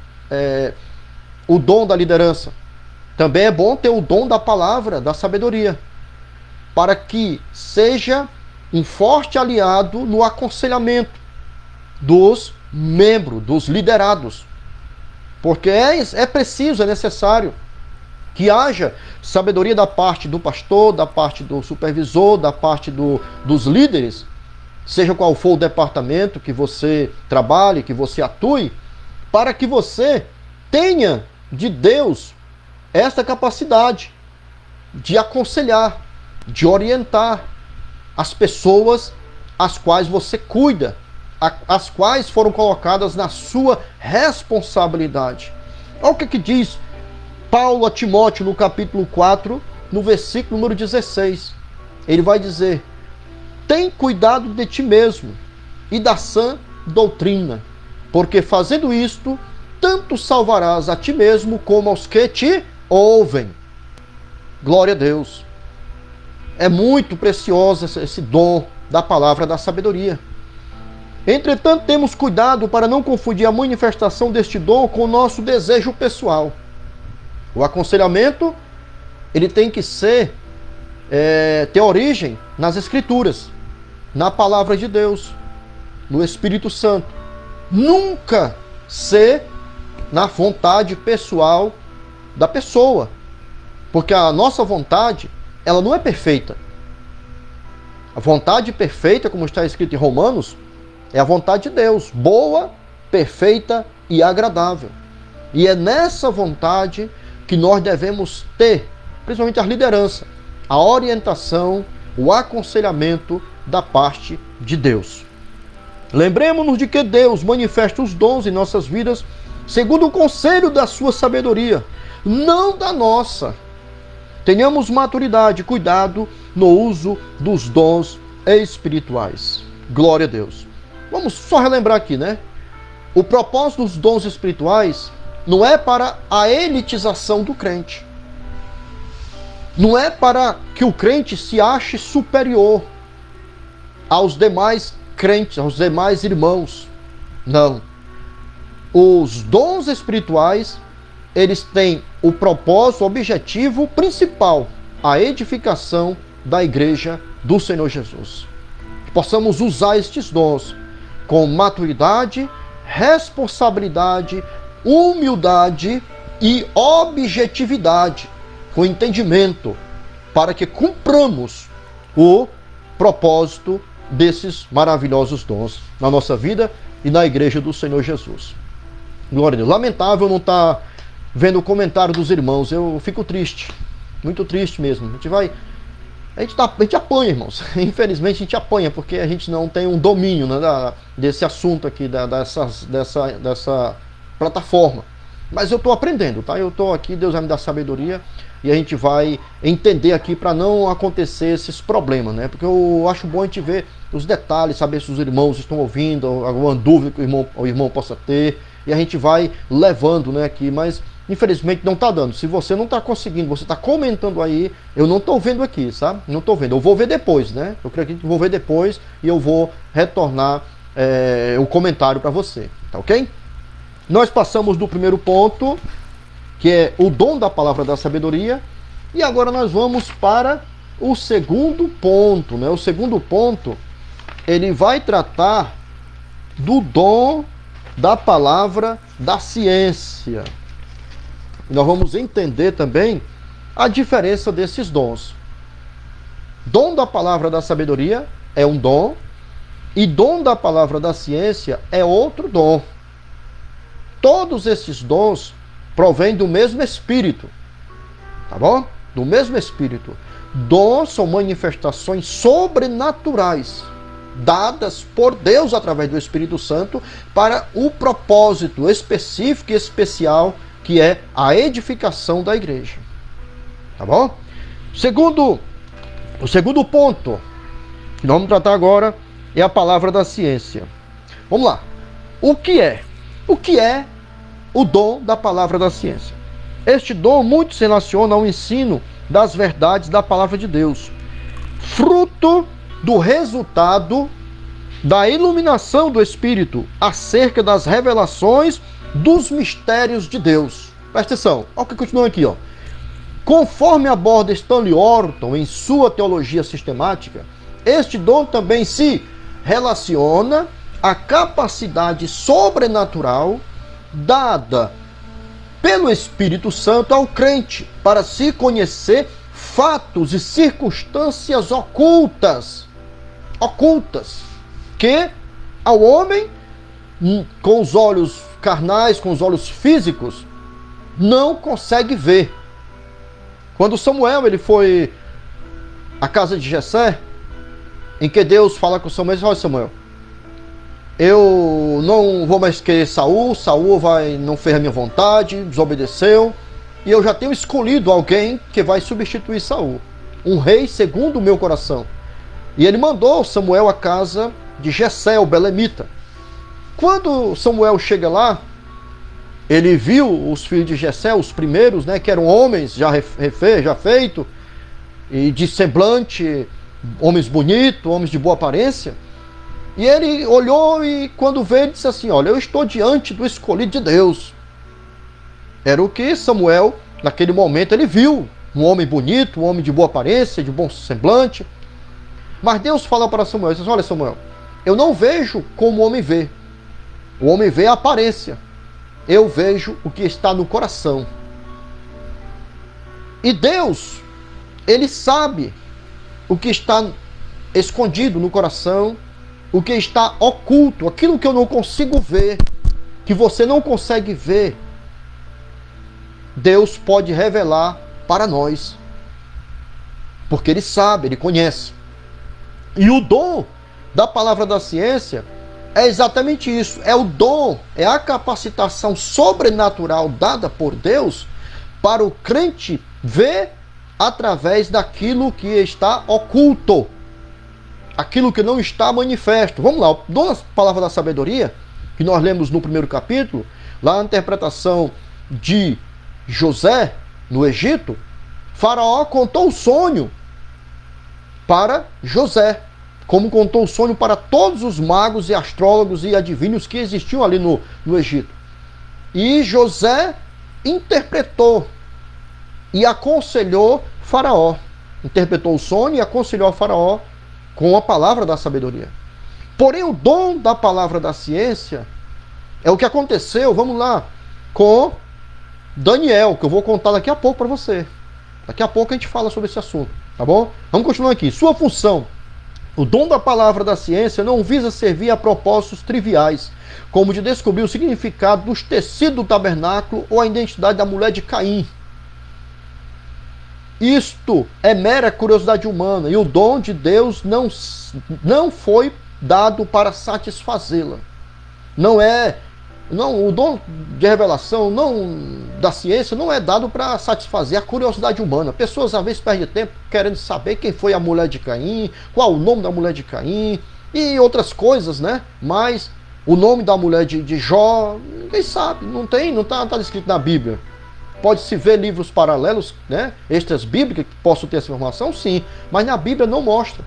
o dom da liderança. Também é bom ter o dom da palavra, da sabedoria, para que seja um forte aliado no aconselhamento dos membros, dos liderados. Porque é preciso, é necessário que haja sabedoria da parte do pastor, da parte do supervisor, da parte dos líderes, seja qual for o departamento que você trabalhe, que você atue, para que você tenha de Deus esta capacidade de aconselhar, de orientar as pessoas as quais você cuida, as quais foram colocadas na sua responsabilidade. Olha o que diz Paulo a Timóteo no capítulo 4, no versículo número 16. Ele vai dizer: tem cuidado de ti mesmo e da sã doutrina, porque fazendo isto, tanto salvarás a ti mesmo como aos que te ouvem. Glória a Deus. É muito precioso esse dom da palavra da sabedoria. Entretanto, temos cuidado para não confundir a manifestação deste dom com o nosso desejo pessoal. O aconselhamento, ele tem que ter origem nas Escrituras, na palavra de Deus, no Espírito Santo. Nunca ser na vontade pessoal da pessoa, porque a nossa vontade, ela não é perfeita. A vontade perfeita, como está escrito em Romanos, é a vontade de Deus, boa, perfeita e agradável. E é nessa vontade que nós devemos ter, principalmente a liderança, a orientação, o aconselhamento da parte de Deus. Lembremos-nos de que Deus manifesta os dons em nossas vidas segundo o conselho da sua sabedoria, não da nossa. Tenhamos maturidade e cuidado no uso dos dons espirituais. Glória a Deus. Vamos só relembrar aqui, O propósito dos dons espirituais não é para a elitização do crente. Não é para que o crente se ache superior aos demais crentes, aos demais irmãos. Não. Os dons espirituais, eles têm o propósito, o objetivo principal, a edificação da igreja do Senhor Jesus. Que possamos usar estes dons com maturidade, responsabilidade, humildade e objetividade, com entendimento, para que cumpramos o propósito desses maravilhosos dons na nossa vida e na igreja do Senhor Jesus. Glória a Deus. Lamentável não estar vendo o comentário dos irmãos. Eu fico triste, muito triste mesmo. A gente apanha, irmãos. Infelizmente a gente apanha, porque a gente não tem um domínio, né, desse assunto aqui, dessa plataforma. Mas eu estou aprendendo, tá? Eu estou aqui, Deus vai me dar sabedoria e a gente vai entender aqui para não acontecer esses problemas, né? Porque eu acho bom a gente ver os detalhes, saber se os irmãos estão ouvindo, alguma dúvida que o irmão possa ter, e a gente vai levando, né, aqui, mas infelizmente não está dando. Se você não está conseguindo, você está comentando aí, eu não estou vendo aqui, sabe? Não estou vendo. Eu vou ver depois, né? Eu creio que vou ver depois e eu vou retornar o comentário para você, tá ok? Nós passamos do primeiro ponto, que é o dom da palavra da sabedoria, e agora nós vamos para o segundo ponto, né? O segundo ponto, ele vai tratar do dom da palavra da ciência. Nós vamos entender também a diferença desses dons. Dom da palavra da sabedoria é um dom, e dom da palavra da ciência é outro dom. Todos esses dons provêm do mesmo Espírito, tá bom? Do mesmo Espírito. Dons são manifestações sobrenaturais, dadas por Deus através do Espírito Santo para o propósito específico e especial que é a edificação da igreja. Tá bom? O segundo ponto que nós vamos tratar agora é a palavra da ciência. Vamos lá. O que é? O que é o dom da palavra da ciência? Este dom muito se relaciona ao ensino das verdades da palavra de Deus, fruto do resultado da iluminação do Espírito acerca das revelações dos mistérios de Deus. Presta atenção, olha o que continua aqui, ó. Conforme aborda Stanley Orton em sua teologia sistemática, este dom também se relaciona à capacidade sobrenatural dada pelo Espírito Santo ao crente para se conhecer fatos e circunstâncias ocultas que ao homem com os olhos carnais, com os olhos físicos, não consegue ver. Quando Samuel ele foi à casa de Jessé, em que Deus fala com Samuel, olha Samuel, eu não vou mais querer Saul não fez a minha vontade, desobedeceu, e eu já tenho escolhido alguém que vai substituir Saul, um rei segundo o meu coração. E ele mandou Samuel à casa de Jessé, o belemita. Quando Samuel chega lá, ele viu os filhos de Jessé, os primeiros, né, que eram homens já feito, e de semblante, homens bonitos, homens de boa aparência. E ele olhou e quando veio, ele disse assim, olha, eu estou diante do escolhido de Deus. Era o que Samuel, naquele momento, ele viu. Um homem bonito, um homem de boa aparência, de bom semblante. Mas Deus fala para Samuel, ele diz, olha Samuel, eu não vejo como o homem vê. O homem vê a aparência. Eu vejo o que está no coração. E Deus, Ele sabe o que está escondido no coração, o que está oculto, aquilo que eu não consigo ver, que você não consegue ver. Deus pode revelar para nós, porque Ele sabe, Ele conhece. E o dom da palavra da ciência é exatamente isso, é o dom, é a capacitação sobrenatural dada por Deus para o crente ver através daquilo que está oculto, aquilo que não está manifesto. Vamos lá, o dom da palavra da sabedoria, que nós lemos no primeiro capítulo, lá a interpretação de José no Egito, Faraó contou o sonho para José, como contou o sonho para todos os magos e astrólogos e adivinhos que existiam ali no Egito. E José interpretou e aconselhou Faraó. Interpretou o sonho e aconselhou a Faraó com a palavra da sabedoria. Porém, o dom da palavra da ciência é o que aconteceu, vamos lá, com Daniel, que eu vou contar daqui a pouco para você. Daqui a pouco a gente fala sobre esse assunto, tá bom? Vamos continuar aqui. Sua função. O dom da palavra da ciência não visa servir a propósitos triviais, como de descobrir o significado dos tecidos do tabernáculo ou a identidade da mulher de Caim. Isto é mera curiosidade humana, e o dom de Deus não foi dado para satisfazê-la. O dom de revelação da ciência não é dado para satisfazer a curiosidade humana. Pessoas às vezes perdem tempo querendo saber quem foi a mulher de Caim, qual o nome da mulher de Caim e outras coisas, né? Mas o nome da mulher de Jó, ninguém sabe, não está escrito na Bíblia. Pode-se ver livros paralelos, né? Extras bíblicas que possam ter essa informação, sim, mas na Bíblia não mostra.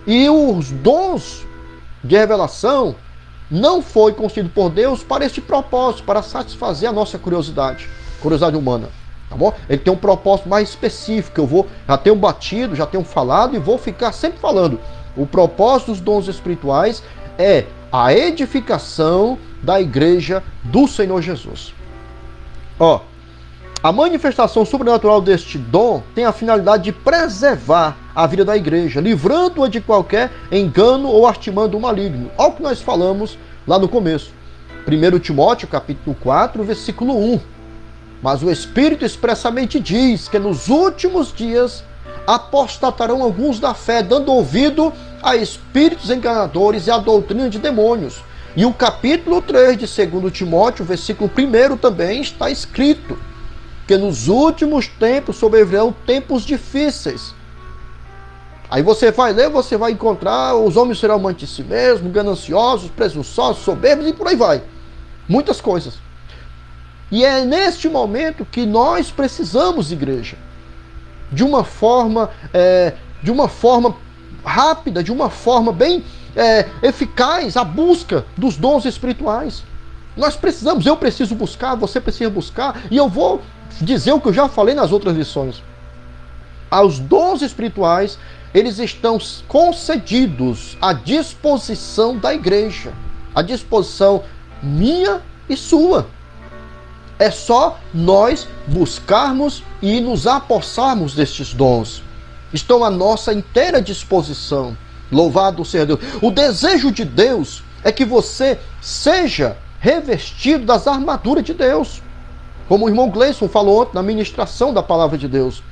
E os dons de revelação não foi concedido por Deus para este propósito, para satisfazer a nossa curiosidade humana, tá bom? Ele tem um propósito mais específico, já tenho batido, já tenho falado e vou ficar sempre falando. O propósito dos dons espirituais é a edificação da igreja do Senhor Jesus. A manifestação sobrenatural deste dom tem a finalidade de preservar a vida da igreja, livrando-a de qualquer engano ou artimanho maligno. Olha o que nós falamos lá no começo. 1 Timóteo, capítulo 4, versículo 1. Mas o Espírito expressamente diz que nos últimos dias apostatarão alguns da fé, dando ouvido a espíritos enganadores e a doutrina de demônios. E o capítulo 3 de 2 Timóteo, versículo 1 também está escrito que nos últimos tempos sobrevirão tempos difíceis. Aí você vai ler, você vai encontrar: os homens serão amantes de si mesmos, gananciosos, presunçosos, soberbos e por aí vai. Muitas coisas. E é neste momento que nós precisamos, igreja, de uma forma rápida, de uma forma bem eficaz, a busca dos dons espirituais. Nós precisamos, eu preciso buscar, você precisa buscar, e eu vou dizer o que eu já falei nas outras lições. Os dons espirituais, eles estão concedidos à disposição da igreja, à disposição minha e sua. É só nós buscarmos e nos apossarmos destes dons. Estão à nossa inteira disposição. Louvado seja Deus. O desejo de Deus é que você seja revestido das armaduras de Deus. Como o irmão Gleison falou ontem na ministração da palavra de Deus.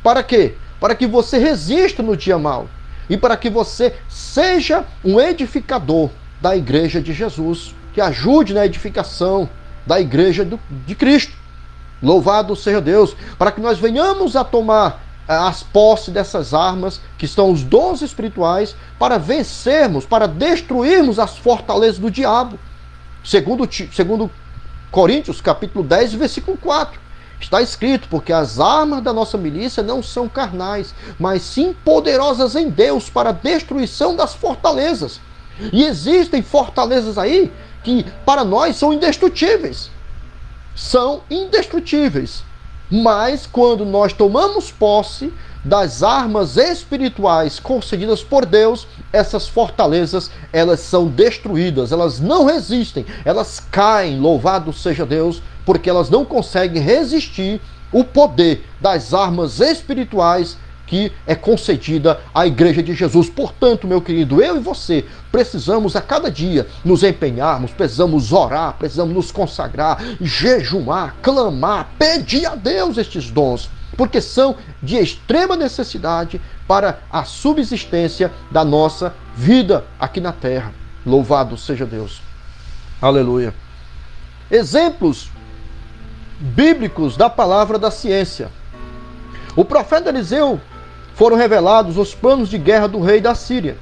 Para quê? Para que você resista no dia mau. E para que você seja um edificador da igreja de Jesus. Que ajude na edificação da igreja de Cristo. Louvado seja Deus. Para que nós venhamos a tomar as posses dessas armas, que são os dons espirituais, para vencermos, para destruirmos as fortalezas do diabo. Segundo Coríntios, capítulo 10, versículo 4. Está escrito: porque as armas da nossa milícia não são carnais, mas sim poderosas em Deus para a destruição das fortalezas. E existem fortalezas aí que para nós são indestrutíveis. São indestrutíveis. Mas quando nós tomamos posse das armas espirituais concedidas por Deus, essas fortalezas, elas são destruídas, elas não resistem, elas caem, louvado seja Deus, porque elas não conseguem resistir o poder das armas espirituais que é concedida à igreja de Jesus. Portanto, meu querido, eu e você precisamos a cada dia nos empenharmos, precisamos orar, precisamos nos consagrar, jejumar, clamar, pedir a Deus estes dons, porque são de extrema necessidade para a subsistência da nossa vida aqui na terra. Louvado seja Deus. Aleluia. Exemplos bíblicos da palavra da ciência. O profeta Eliseu foram revelados os planos de guerra do rei da Síria.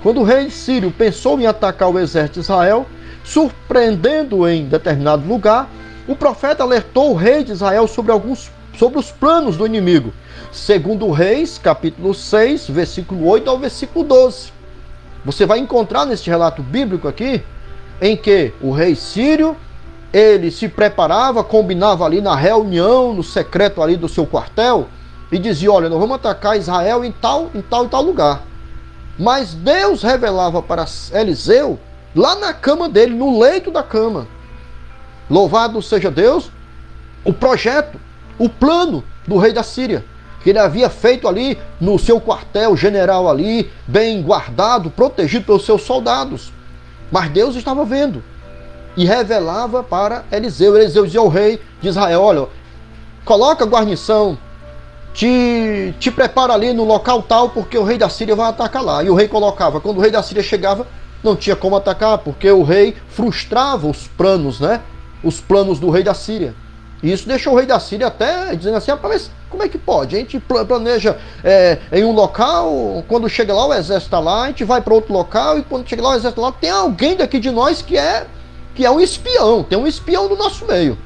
Quando o rei sírio pensou em atacar o exército de Israel, surpreendendo-o em determinado lugar, o profeta alertou o rei de Israel sobre os planos do inimigo. Segundo Reis, capítulo 6, versículo 8 ao versículo 12. Você vai encontrar neste relato bíblico aqui, em que o rei sírio, ele se preparava, combinava ali na reunião, no secreto ali do seu quartel, e dizia, olha, nós vamos atacar Israel em tal e tal lugar. Mas Deus revelava para Eliseu, lá na cama dele, no leito da cama. Louvado seja Deus, o projeto, o plano do rei da Síria, que ele havia feito ali no seu quartel general ali, bem guardado, protegido pelos seus soldados. Mas Deus estava vendo e revelava para Eliseu. Eliseu dizia ao rei de Israel, olha, coloca a guarnição, te prepara ali no local tal, porque o rei da Síria vai atacar lá. E o rei colocava, quando o rei da Síria chegava, não tinha como atacar, porque o rei frustrava os planos, né? Os planos do rei da Síria. E isso deixou o rei da Síria até dizendo assim, mas como é que pode? A gente planeja em um local, quando chega lá o exército está lá, a gente vai para outro local, e quando chega lá o exército lá, tem alguém daqui de nós que é um espião, tem um espião do nosso meio.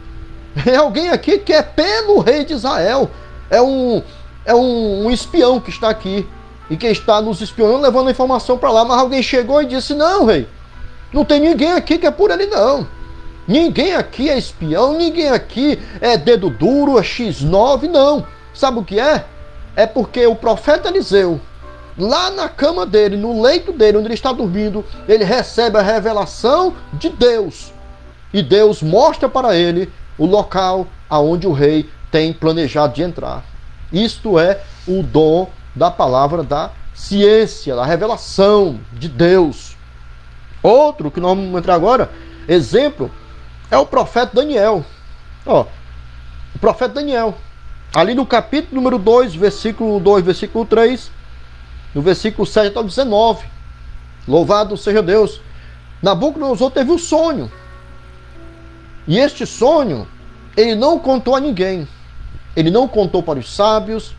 É alguém aqui que é pelo rei de Israel, é um espião que está aqui, e que está nos espionando, levando a informação para lá. Mas alguém chegou e disse, não, rei, não tem ninguém aqui que é por ele não. Ninguém aqui é espião, ninguém aqui é dedo duro, é X9, não. Sabe o que é? É porque o profeta Eliseu, lá na cama dele, no leito dele, onde ele está dormindo, ele recebe a revelação de Deus. E Deus mostra para ele o local aonde o rei tem planejado de entrar. Isto é o dom da palavra da ciência, da revelação de Deus. Outro que nós vamos entrar agora, exemplo, é o profeta Daniel. Ó, o profeta Daniel, ali no capítulo número 2, versículo 2, versículo 3, no versículo 7 até o 19. Louvado seja Deus. Nabucodonosor teve um sonho. E este sonho, ele não contou a ninguém. Ele não contou para os sábios,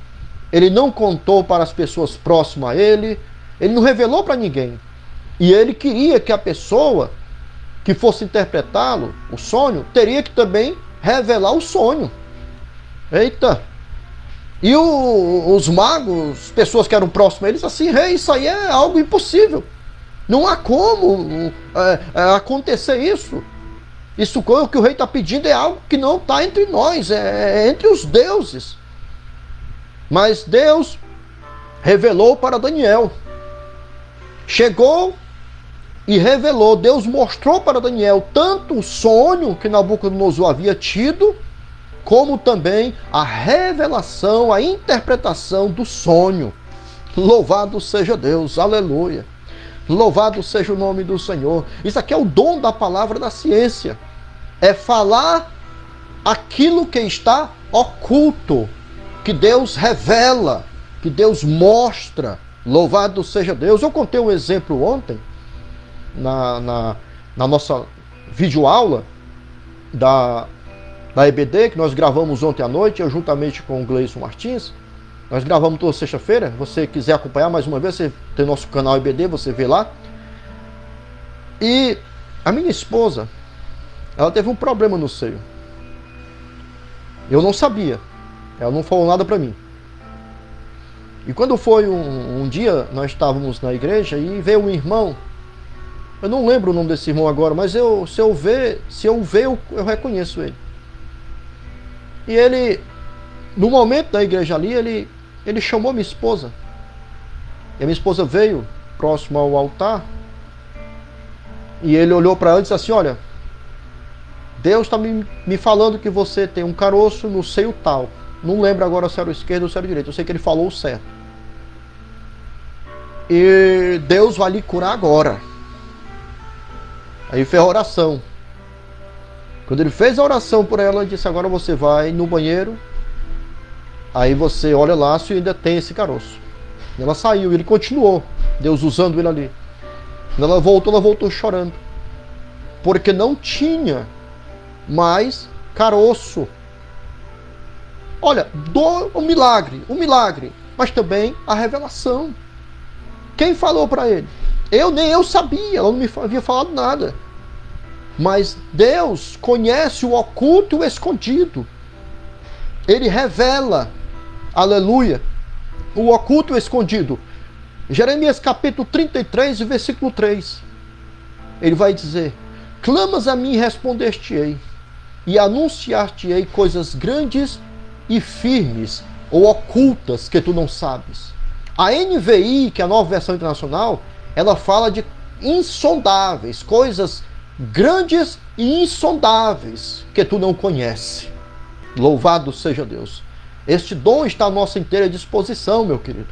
ele não contou para as pessoas próximas a ele, ele não revelou para ninguém. E ele queria que a pessoa que fosse interpretá-lo, o sonho, teria que também revelar o sonho. Eita! E os magos, pessoas que eram próximas a eles, assim, rei, isso aí é algo impossível. Não há como acontecer isso. Isso que o rei está pedindo é algo que não está entre nós, é entre os deuses. Mas Deus revelou para Daniel. Chegou e revelou, Deus mostrou para Daniel tanto o sonho que Nabucodonosor havia tido, como também a revelação, a interpretação do sonho. Louvado seja Deus, aleluia. Louvado seja o nome do Senhor. Isso aqui é o dom da palavra da ciência. É falar aquilo que está oculto, que Deus revela, que Deus mostra. Louvado seja Deus. Eu contei um exemplo ontem, na nossa videoaula da EBD, que nós gravamos ontem à noite, eu juntamente com o Gleison Martins. Nós gravamos toda sexta-feira. Se você quiser acompanhar mais uma vez, você tem nosso canal EBD, você vê lá. E a minha esposa, ela teve um problema no seio. Eu não sabia. Ela não falou nada para mim. E quando foi um dia, nós estávamos na igreja e veio um irmão. Eu não lembro o nome desse irmão agora, mas se eu ver, eu reconheço ele. E ele, no momento da igreja ali, ele chamou minha esposa. E a minha esposa veio próximo ao altar. E ele olhou para ela e disse assim, olha, Deus está me falando que você tem um caroço no seio tal. Não lembro agora se era o esquerdo ou se era o direito. Eu sei que ele falou o certo. E Deus vai lhe curar agora. Aí fez a oração. Quando ele fez a oração por ela, ele disse, agora você vai no banheiro. Aí você olha lá se ainda tem esse caroço. E ela saiu, e ele continuou. Deus usando ele ali. Quando ela voltou chorando. Porque não tinha mais caroço. Olha, um milagre, mas também a revelação. Quem falou para ele? Nem eu sabia, ela não me havia falado nada. Mas Deus conhece o oculto e o escondido. Ele revela, aleluia, o oculto e o escondido. Jeremias capítulo 33, versículo 3. Ele vai dizer: clamas a mim e responder-te-ei, e anunciar-te-ei coisas grandes e firmes, ou ocultas, que tu não sabes. A NVI, que é a Nova Versão Internacional, ela fala de insondáveis, coisas grandes e insondáveis, que tu não conheces. Louvado seja Deus. Este dom está à nossa inteira disposição, meu querido.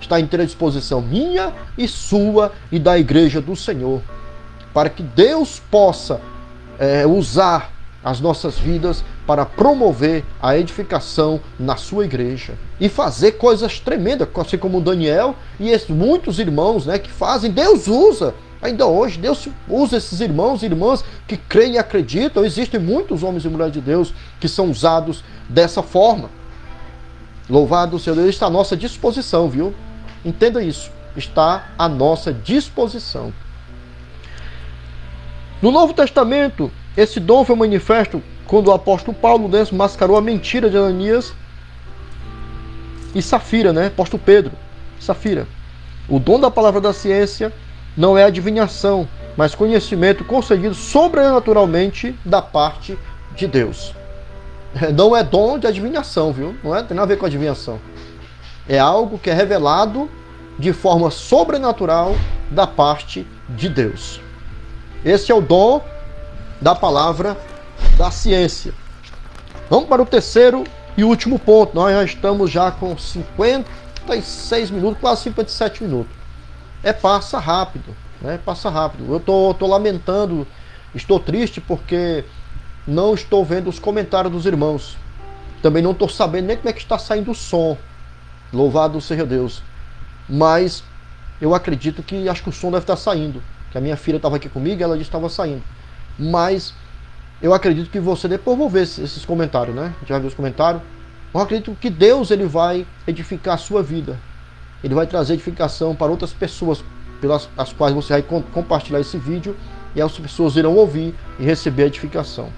Está à inteira disposição minha e sua e da igreja do Senhor, para que Deus possa usar as nossas vidas para promover a edificação na sua igreja e fazer coisas tremendas, assim como Daniel e muitos irmãos, né, que fazem. Deus usa, ainda hoje, Deus usa esses irmãos e irmãs que creem e acreditam. Existem muitos homens e mulheres de Deus que são usados dessa forma. Louvado seja Deus, está à nossa disposição, viu? Entenda isso, está à nossa disposição. No Novo Testamento, esse dom foi manifesto quando o apóstolo Paulo desmascarou a mentira de Ananias e Safira, né? Apóstolo Pedro, Safira. O dom da palavra da ciência não é adivinhação, mas conhecimento concedido sobrenaturalmente da parte de Deus. Não é dom de adivinhação, viu? Não tem nada a ver com adivinhação. É algo que é revelado de forma sobrenatural da parte de Deus. Esse é o dom da palavra da ciência. Vamos para o terceiro e último ponto. Nós já estamos com 56 minutos, quase 57 minutos. Passa rápido, né? Passa rápido. Eu tô lamentando, estou triste porque não estou vendo os comentários dos irmãos. Também não estou sabendo nem como é que está saindo o som. Louvado seja Deus. Mas eu acredito que acho que o som deve estar saindo. Que a minha filha estava aqui comigo e ela disse que estava saindo. Mas eu acredito que você, depois eu vou ver esses comentários, né? Já viu os comentários? Eu acredito que Deus ele vai edificar a sua vida. Ele vai trazer edificação para outras pessoas, pelas as quais você vai compartilhar esse vídeo, e as pessoas irão ouvir e receber a edificação.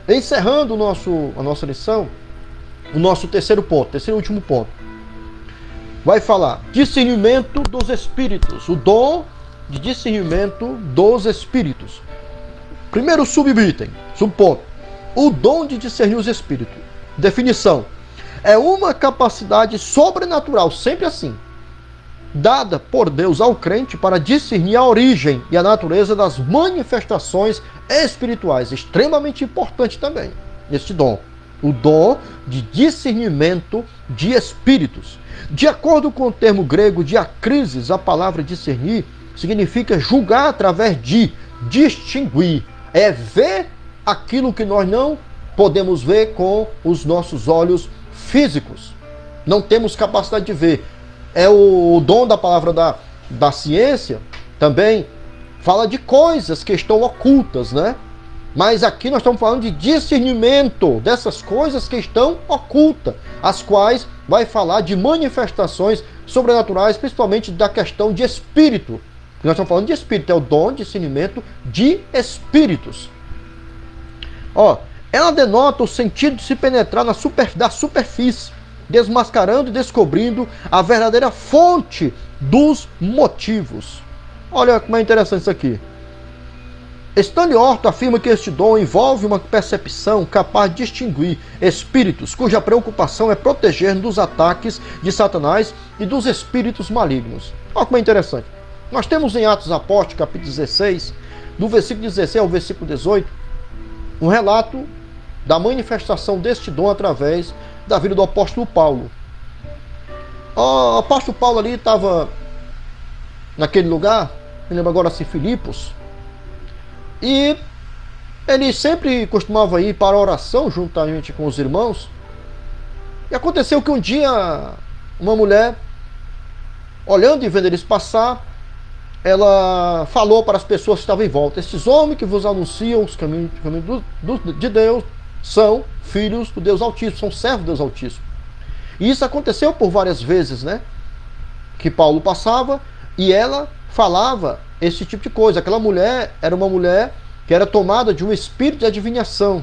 Encerrando a nossa lição, o nosso terceiro e último ponto. Vai falar discernimento dos espíritos, o dom de discernimento dos espíritos. Primeiro subitem, subponto, o dom de discernir os espíritos. Definição: é uma capacidade sobrenatural, sempre assim, dada por Deus ao crente para discernir a origem e a natureza das manifestações espirituais. Extremamente importante também este dom, o dom de discernimento de espíritos. De acordo com o termo grego diacrisis, a palavra discernir significa julgar através de, distinguir, é ver aquilo que nós não podemos ver com os nossos olhos físicos. Não temos capacidade de ver. É o dom da palavra da ciência, também fala de coisas que estão ocultas, né? Mas aqui nós estamos falando de discernimento dessas coisas que estão ocultas, as quais vai falar de manifestações sobrenaturais, principalmente da questão de espírito. Nós estamos falando de espírito, é o dom de discernimento de espíritos. Ela denota o sentido de se penetrar da superfície, desmascarando e descobrindo a verdadeira fonte dos motivos. Olha como é interessante isso aqui. Stanley Orton afirma que este dom envolve uma percepção capaz de distinguir espíritos cuja preocupação é proteger-nos dos ataques de Satanás e dos espíritos malignos. Olha como é interessante. Nós temos em Atos Apóstolos, capítulo 16, do versículo 16 ao versículo 18, um relato da manifestação deste dom através da vida do apóstolo Paulo. O apóstolo Paulo ali estava naquele lugar, me lembro agora assim, Filipos, e ele sempre costumava ir para a oração juntamente com os irmãos. E aconteceu que um dia uma mulher, olhando e vendo eles passar, ela falou para as pessoas que estavam em volta: estes homens que vos anunciam os caminhos de Deus são filhos do Deus Altíssimo, são servos do Deus Altíssimo. E isso aconteceu por várias vezes, né? Que Paulo passava e ela falava esse tipo de coisa. Aquela mulher era uma mulher que era tomada de um espírito de adivinhação,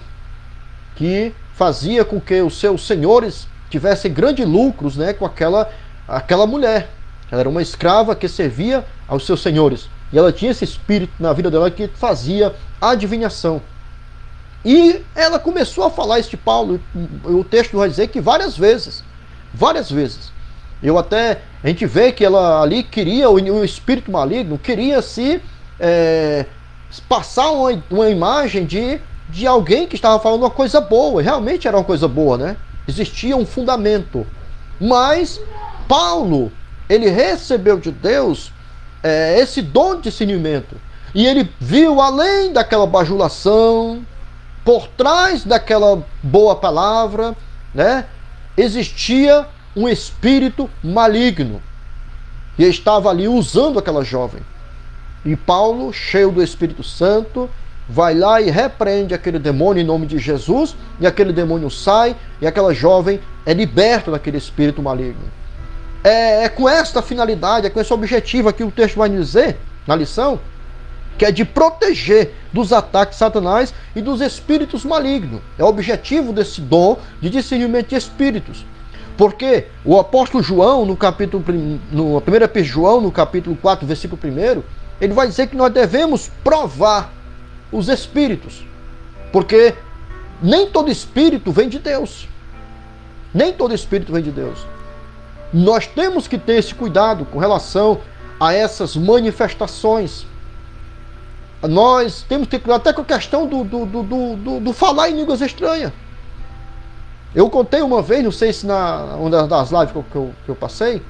que fazia com que os seus senhores tivessem grandes lucros, né, com aquela mulher. Ela era uma escrava que servia aos seus senhores. E ela tinha esse espírito na vida dela que fazia adivinhação. E ela começou a falar isso de Paulo. O texto vai dizer que várias vezes. A gente vê que ela ali queria, o espírito maligno queria passar uma imagem de alguém que estava falando uma coisa boa. E realmente era uma coisa boa, né? Existia um fundamento. Mas Paulo, ele recebeu de Deus esse dom de discernimento. E ele viu além daquela bajulação, por trás daquela boa palavra, né, existia um espírito maligno. E estava ali usando aquela jovem. E Paulo, cheio do Espírito Santo, vai lá e repreende aquele demônio em nome de Jesus, e aquele demônio sai, e aquela jovem é liberta daquele espírito maligno. É com esta finalidade, é com esse objetivo aqui o texto vai dizer, na lição, que é de proteger dos ataques de Satanás e dos espíritos malignos. É o objetivo desse dom de discernimento de espíritos. Porque o apóstolo João, no 1 Epístola de João, no capítulo 4, versículo 1, ele vai dizer que nós devemos provar os espíritos. Porque nem todo espírito vem de Deus. Nem todo espírito vem de Deus. Nós temos que ter esse cuidado com relação a essas manifestações. Nós temos que ter cuidado até com a questão do falar em línguas estranhas. Eu contei uma vez, não sei se na uma das lives que eu passei,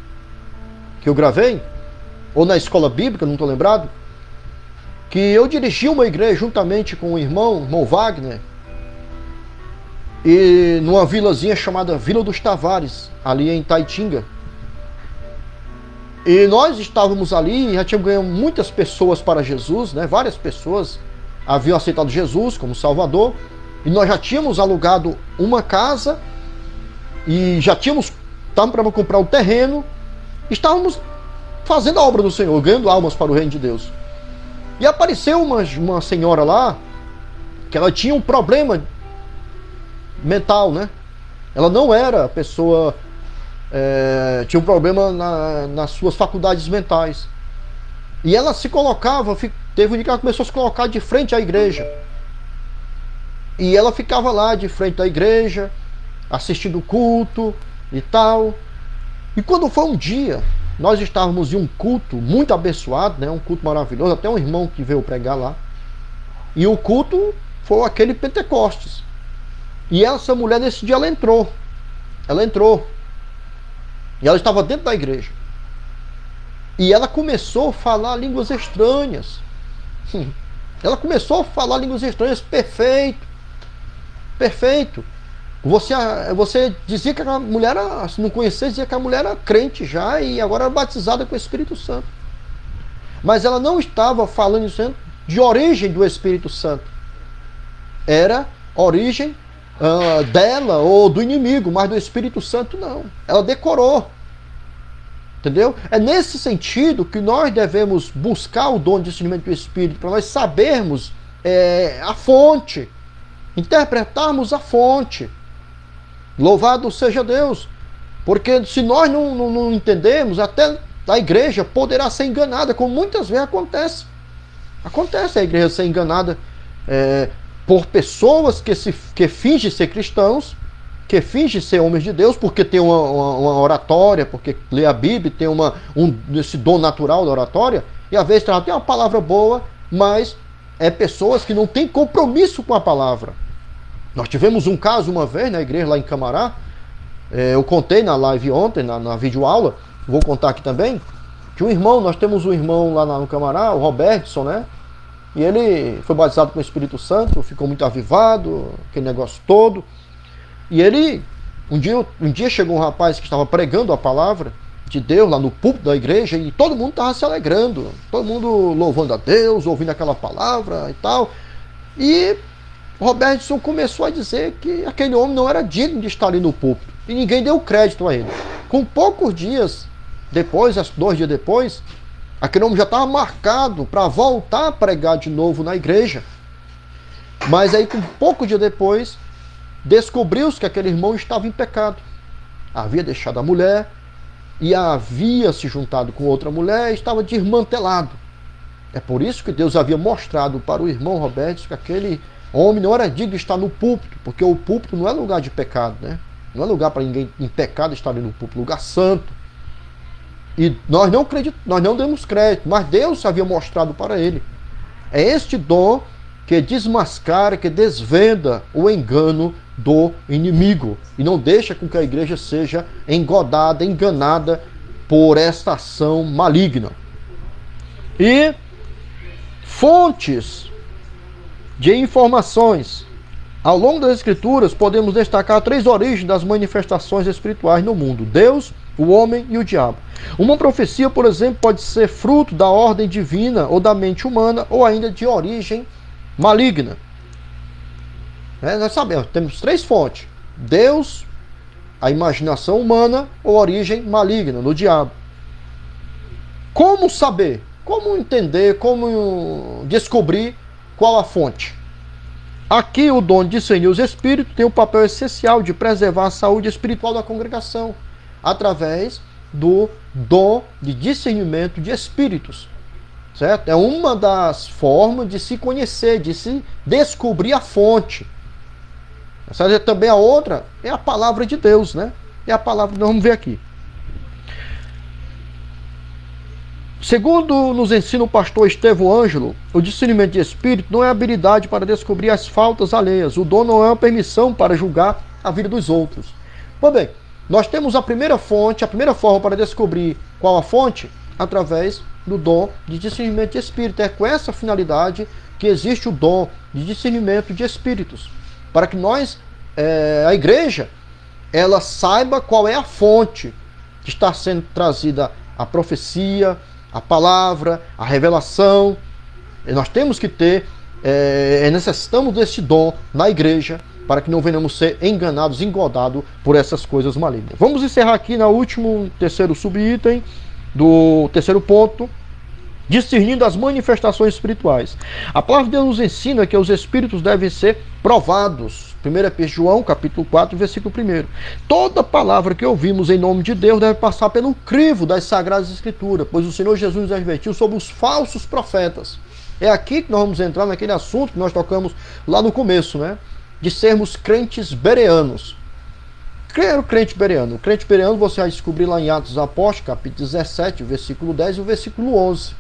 que eu gravei, ou na escola bíblica, não estou lembrado, que eu dirigi uma igreja juntamente com o irmão Wagner, e numa vilazinha chamada Vila dos Tavares, ali em Taitinga. E nós estávamos ali e já tínhamos ganhado muitas pessoas para Jesus, né? Várias pessoas haviam aceitado Jesus como Salvador. E nós já tínhamos alugado uma casa e estávamos para comprar o terreno. Estávamos fazendo a obra do Senhor, ganhando almas para o reino de Deus. E apareceu uma senhora lá que ela tinha um problema mental, né? Ela não era pessoa... tinha um problema nas suas faculdades mentais. E ela se colocava, teve um dia que ela começou a se colocar de frente à igreja. E ela ficava lá de frente à igreja, assistindo o culto e tal. E quando foi um dia, nós estávamos em um culto muito abençoado, né? Um culto maravilhoso, até um irmão que veio pregar lá. E o culto foi aquele Pentecostes. E essa mulher, nesse dia, ela entrou. E ela estava dentro da igreja. E ela começou a falar línguas estranhas. Ela começou a falar línguas estranhas. Perfeito. Você dizia que a mulher, se não conhecesse, dizia que a mulher era crente já e agora era batizada com o Espírito Santo. Mas ela não estava falando isso de origem do Espírito Santo. Era origem dela ou do inimigo, mas do Espírito Santo não. Ela decorou. Entendeu? É nesse sentido que nós devemos buscar o dom de discernimento do Espírito, para nós sabermos a fonte, interpretarmos a fonte. Louvado seja Deus. Porque se nós não entendermos, até a igreja poderá ser enganada, como muitas vezes acontece. Acontece a igreja ser enganada por pessoas que fingem ser cristãos, que fingem ser homens de Deus, porque tem uma oratória, porque lê a Bíblia, tem esse dom natural da oratória, e às vezes tem uma palavra boa, mas pessoas que não têm compromisso com a palavra. Nós tivemos um caso uma vez na igreja lá em Camará, eu contei na live ontem, na videoaula, vou contar aqui também, que nós temos um irmão lá no Camará, o Robertson, né? E ele foi batizado com o Espírito Santo, ficou muito avivado, aquele negócio todo. E ele, um dia chegou um rapaz que estava pregando a palavra de Deus lá no púlpito da igreja e todo mundo estava se alegrando, todo mundo louvando a Deus, ouvindo aquela palavra e tal. E Robertson começou a dizer que aquele homem não era digno de estar ali no púlpito. E ninguém deu crédito a ele. Com poucos dias depois, 2 dias depois, aquele homem já estava marcado para voltar a pregar de novo na igreja. Mas aí, com pouco dia depois, descobriu-se que aquele irmão estava em pecado. Havia deixado a mulher e havia se juntado com outra mulher e estava desmantelado. É por isso que Deus havia mostrado para o irmão Roberto que aquele homem não era digno de estar no púlpito, porque o púlpito não é lugar de pecado, né? Não é lugar para ninguém em pecado estar ali no púlpito, lugar santo. E nós não demos crédito, mas Deus havia mostrado para ele. É este dom que desmascara, que desvenda o engano do inimigo e não deixa com que a igreja seja engodada, enganada por esta ação maligna. E fontes de informações. Ao longo das Escrituras, podemos destacar 3 origens das manifestações espirituais no mundo: Deus, o homem e o diabo. Uma profecia, por exemplo, pode ser fruto da ordem divina ou da mente humana, ou ainda de origem maligna. Nós sabemos, temos 3 fontes: Deus, a imaginação humana ou origem maligna, no diabo. Como saber? Como entender? Como descobrir qual a fonte? Aqui o dom de discernir os espíritos tem um papel essencial de preservar a saúde espiritual da congregação, através do dom de discernimento de espíritos. Certo? É uma das formas de se conhecer, de se descobrir a fonte. Também a outra é a palavra de Deus, né? É a palavra que nós vamos ver aqui. Segundo nos ensina o pastor Estevão Ângelo, o discernimento de espírito não é habilidade para descobrir as faltas alheias. O dom não é uma permissão para julgar a vida dos outros. Pois bem, nós temos a primeira fonte, a primeira forma para descobrir qual a fonte, através do dom de discernimento de espírito. É com essa finalidade que existe o dom de discernimento de espíritos. Para que a igreja, ela saiba qual é a fonte que está sendo trazida a profecia, a palavra, a revelação. E nós temos que ter, necessitamos desse dom na igreja, para que não venhamos ser enganados, engodados por essas coisas malignas. Vamos encerrar aqui no último, terceiro subitem, do terceiro ponto: discernindo as manifestações espirituais. A palavra de Deus nos ensina que os espíritos devem ser provados. 1 Epístola de João, capítulo 4, versículo 1. Toda palavra que ouvimos em nome de Deus deve passar pelo crivo das Sagradas Escrituras, pois o Senhor Jesus nos advertiu sobre os falsos profetas. É aqui que nós vamos entrar naquele assunto que nós tocamos lá no começo, né? De sermos crentes bereanos. O crente bereano. O crente bereano você vai descobrir lá em Atos dos Apóstolos, capítulo 17, versículo 10 e o versículo 11.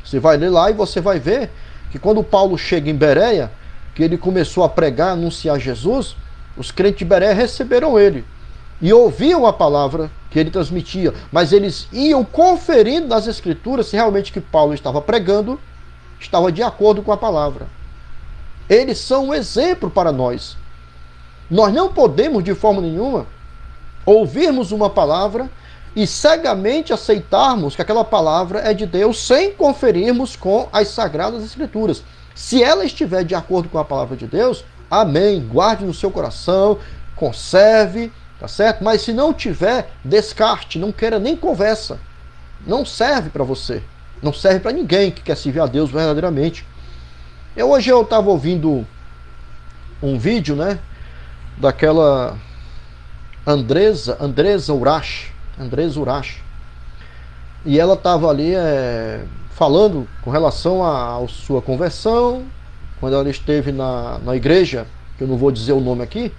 Você vai ler lá e você vai ver que quando Paulo chega em Bereia, que ele começou a pregar, anunciar Jesus, os crentes de Bereia receberam ele e ouviam a palavra que ele transmitia, mas eles iam conferindo nas Escrituras se realmente o que Paulo estava pregando estava de acordo com a palavra. Eles são um exemplo para nós. Nós não podemos, de forma nenhuma, ouvirmos uma palavra e cegamente aceitarmos que aquela palavra é de Deus sem conferirmos com as Sagradas Escrituras. Se ela estiver de acordo com a palavra de Deus, amém, guarde no seu coração, conserve, tá certo? Mas se não tiver, descarte, não queira nem conversa. Não serve para você, não serve para ninguém que quer servir a Deus verdadeiramente. Hoje eu estava ouvindo um vídeo, né, daquela Andresa Urash, e ela estava ali falando com relação à sua conversão, quando ela esteve na igreja, que eu não vou dizer o nome aqui,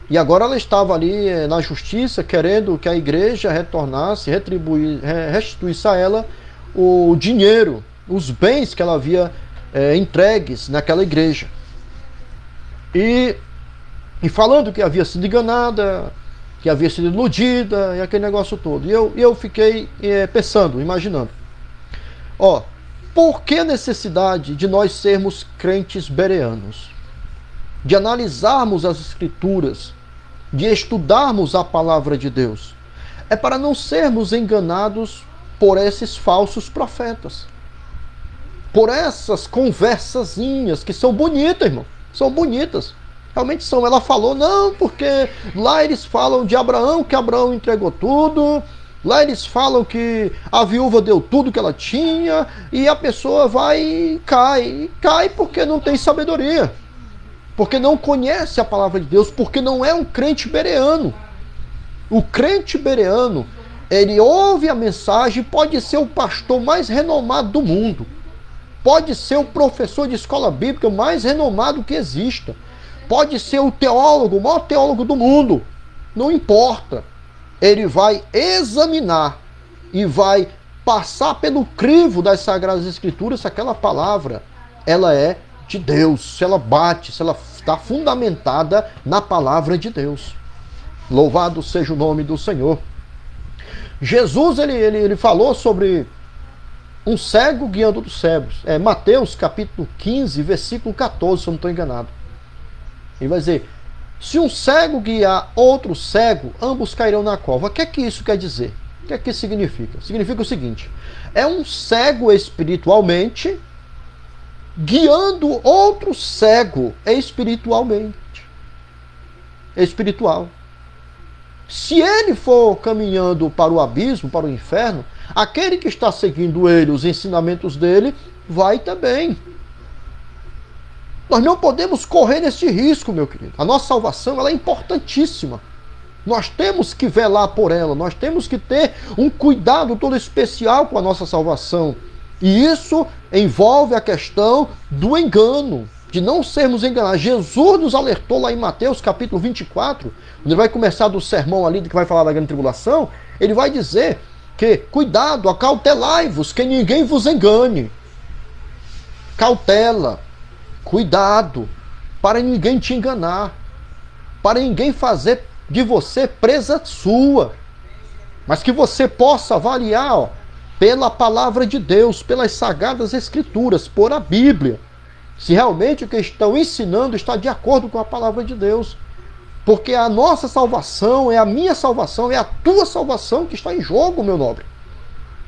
e agora ela estava ali na justiça, querendo que a igreja retornasse, restituísse a ela o dinheiro, os bens que ela havia entregues naquela igreja. E falando que havia sido enganada, que havia sido iludida, e aquele negócio todo. E eu fiquei pensando, imaginando. Por que a necessidade de nós sermos crentes bereanos? De analisarmos as Escrituras, de estudarmos a palavra de Deus? É para não sermos enganados por esses falsos profetas. Por essas conversazinhas que são bonitas, irmão. São bonitas. Realmente são. Ela falou, não, porque lá eles falam de Abraão, que Abraão entregou tudo. Lá eles falam que a viúva deu tudo que ela tinha e a pessoa vai e cai. Cai porque não tem sabedoria. Porque não conhece a palavra de Deus, porque não é um crente bereano. O crente bereano, ele ouve a mensagem, pode ser o pastor mais renomado do mundo. Pode ser o professor de escola bíblica mais renomado que exista. Pode ser o teólogo, o maior teólogo do mundo. Não importa. Ele vai examinar e vai passar pelo crivo das Sagradas Escrituras se aquela palavra ela é de Deus, se ela bate, se ela está fundamentada na palavra de Deus. Louvado seja o nome do Senhor. Jesus ele falou sobre um cego guiando dos cegos. É Mateus capítulo 15, versículo 14, se eu não estou enganado. Ele vai dizer: se um cego guiar outro cego, ambos cairão na cova. O que é que isso quer dizer? O que é que isso significa? Significa o seguinte: é um cego espiritualmente guiando outro cego espiritualmente. Espiritual. Se ele for caminhando para o abismo, para o inferno, aquele que está seguindo ele, os ensinamentos dele, vai também. Nós não podemos correr nesse risco, meu querido. A nossa salvação ela é importantíssima. Nós temos que velar por ela. Nós temos que ter um cuidado todo especial com a nossa salvação. E isso envolve a questão do engano, de não sermos enganados. Jesus nos alertou lá em Mateus capítulo 24, onde ele vai começar do sermão ali que vai falar da grande tribulação. Ele vai dizer que, cuidado, acautelai-vos, que ninguém vos engane. Cautela. Cuidado, para ninguém te enganar, para ninguém fazer de você presa sua, mas que você possa avaliar pela palavra de Deus, pelas sagradas escrituras, por a Bíblia, se realmente o que estão ensinando está de acordo com a palavra de Deus, porque a nossa salvação, é a minha salvação, é a tua salvação que está em jogo, meu nobre,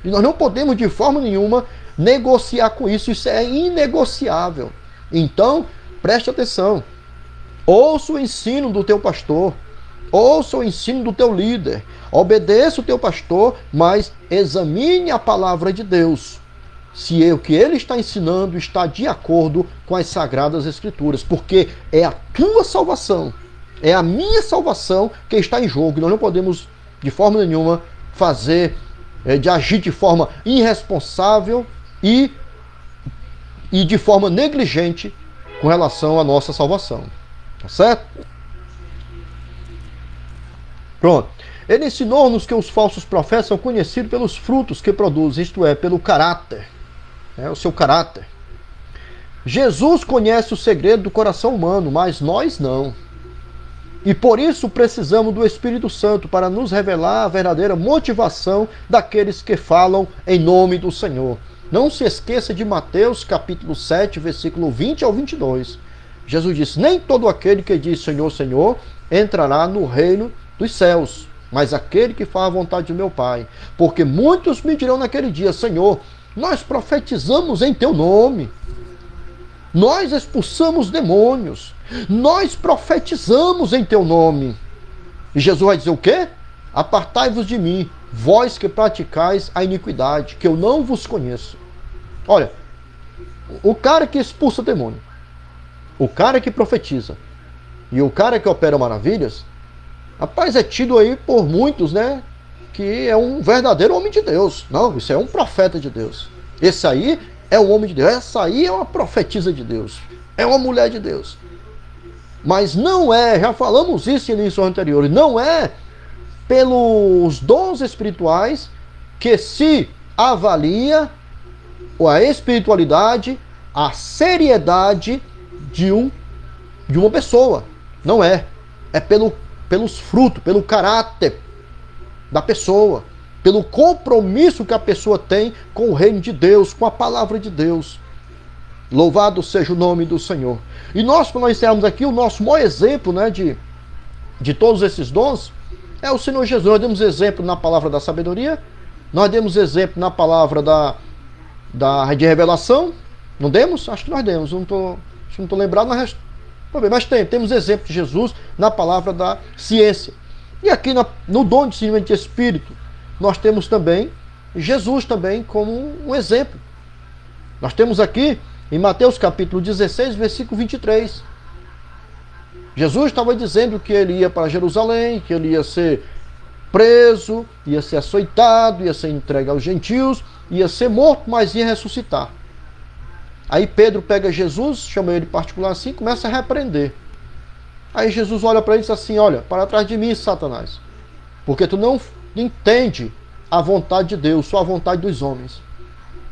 e nós não podemos de forma nenhuma negociar com isso, isso é inegociável. Então, preste atenção. Ouça o ensino do teu pastor. Ouça o ensino do teu líder. Obedeça o teu pastor, mas examine a palavra de Deus. Se o que ele está ensinando está de acordo com as Sagradas Escrituras. Porque é a tua salvação, é a minha salvação que está em jogo. E nós não podemos, de forma nenhuma, de agir de forma irresponsável e de forma negligente com relação à nossa salvação. Tá certo? Pronto. Ele ensinou-nos que os falsos profetas são conhecidos pelos frutos que produzem, isto é, pelo caráter. O seu caráter. Jesus conhece o segredo do coração humano, mas nós não. E por isso precisamos do Espírito Santo para nos revelar a verdadeira motivação daqueles que falam em nome do Senhor. Não se esqueça de Mateus capítulo 7, versículo 20 ao 22. Jesus disse: nem todo aquele que diz Senhor, Senhor, entrará no reino dos céus, mas aquele que faz a vontade do meu Pai. Porque muitos me dirão naquele dia: Senhor, nós profetizamos em teu nome, nós expulsamos demônios, nós profetizamos em teu nome. E Jesus vai dizer o quê? Apartai-vos de mim, vós que praticais a iniquidade, que eu não vos conheço. Olha, o cara que expulsa demônio, o cara que profetiza e o cara que opera maravilhas, rapaz, é tido aí por muitos, né, que é um verdadeiro homem de Deus. Não, isso é um profeta de Deus. Esse aí é um homem de Deus. Essa aí é uma profetisa de Deus. É uma mulher de Deus. Mas não é, já falamos isso em lições anteriores, não é pelos dons espirituais que se avalia a espiritualidade, a seriedade de uma pessoa. Não é. É pelos frutos, pelo caráter da pessoa, pelo compromisso que a pessoa tem com o reino de Deus, com a palavra de Deus. Louvado seja o nome do Senhor. E nós, para nós encerrarmos aqui, o nosso maior exemplo, né, de todos esses dons é o Senhor Jesus. Nós demos exemplo na palavra da sabedoria, nós demos exemplo na palavra de revelação. Não demos? Acho que nós demos. Não estou lembrado, mas temos exemplo de Jesus na palavra da ciência. E aqui no dom de discernimento de espírito, nós temos também Jesus também como um exemplo. Nós temos aqui em Mateus capítulo 16, versículo 23. Jesus estava dizendo que ele ia para Jerusalém, que ele ia ser preso, ia ser açoitado, ia ser entregue aos gentios, ia ser morto, mas ia ressuscitar. Aí Pedro pega Jesus, chama ele em particular assim, e começa a repreender. Aí Jesus olha para ele e diz assim: olha, para trás de mim, Satanás, porque tu não entende a vontade de Deus, só a vontade dos homens.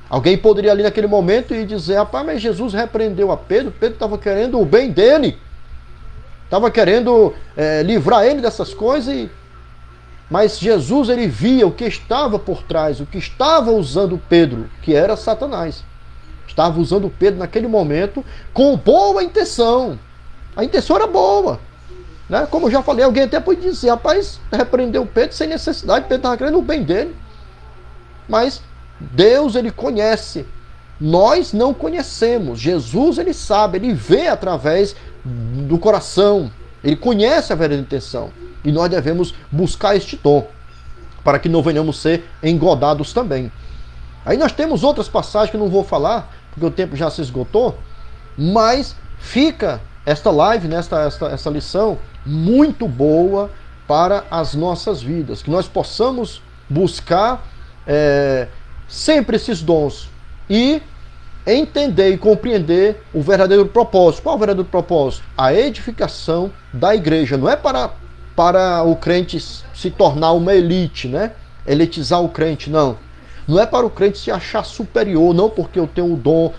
Alguém poderia ali naquele momento e dizer: rapaz, mas Jesus repreendeu a Pedro, Pedro estava querendo o bem dele, estava querendo livrar ele dessas coisas, mas Jesus, ele via o que estava por trás, o que estava usando Pedro, que era Satanás. Estava usando Pedro naquele momento com boa intenção. A intenção era boa, né? Como eu já falei, alguém até pode dizer: rapaz, repreendeu Pedro sem necessidade, Pedro estava querendo o bem dele. Mas Deus, ele conhece, nós não conhecemos. Jesus, ele sabe, ele vê através do coração, ele conhece a verdadeira intenção, e nós devemos buscar este dom para que não venhamos ser engodados também. Aí nós temos outras passagens que eu não vou falar porque o tempo já se esgotou, mas fica esta live, esta lição muito boa para as nossas vidas, que nós possamos buscar sempre esses dons e entender e compreender o verdadeiro propósito. Qual é o verdadeiro propósito? A edificação da igreja. Não é para o crente se tornar uma elite, né? Elitizar o crente, não. Não é para o crente se achar superior, não porque eu tenho o dom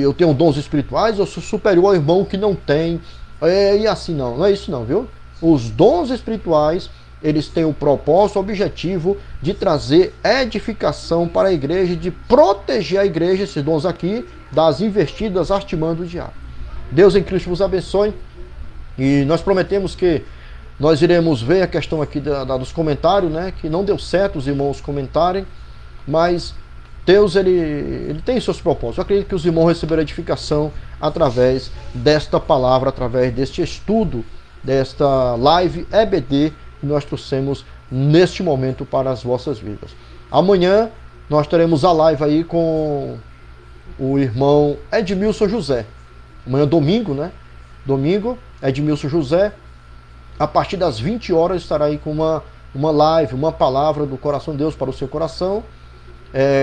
eu tenho dons espirituais, eu sou superior ao irmão que não tem. E assim não é isso não, viu? Os dons espirituais, eles têm o propósito, o objetivo de trazer edificação para a igreja, de proteger a igreja, esses dons aqui, das investidas artimanhas do diabo. Deus em Cristo vos abençoe. E nós prometemos que nós iremos ver a questão aqui dos comentários, né? Que não deu certo os irmãos comentarem, mas Deus, ele tem seus propósitos. Eu acredito que os irmãos receberam edificação através desta palavra, através deste estudo, desta live EBD que nós trouxemos neste momento para as vossas vidas. Amanhã nós teremos a live aí com o irmão Edmilson José. Amanhã domingo, né? Domingo, Edmilson José, a partir das 20 horas estará aí com uma live, uma palavra do coração de Deus para o seu coração.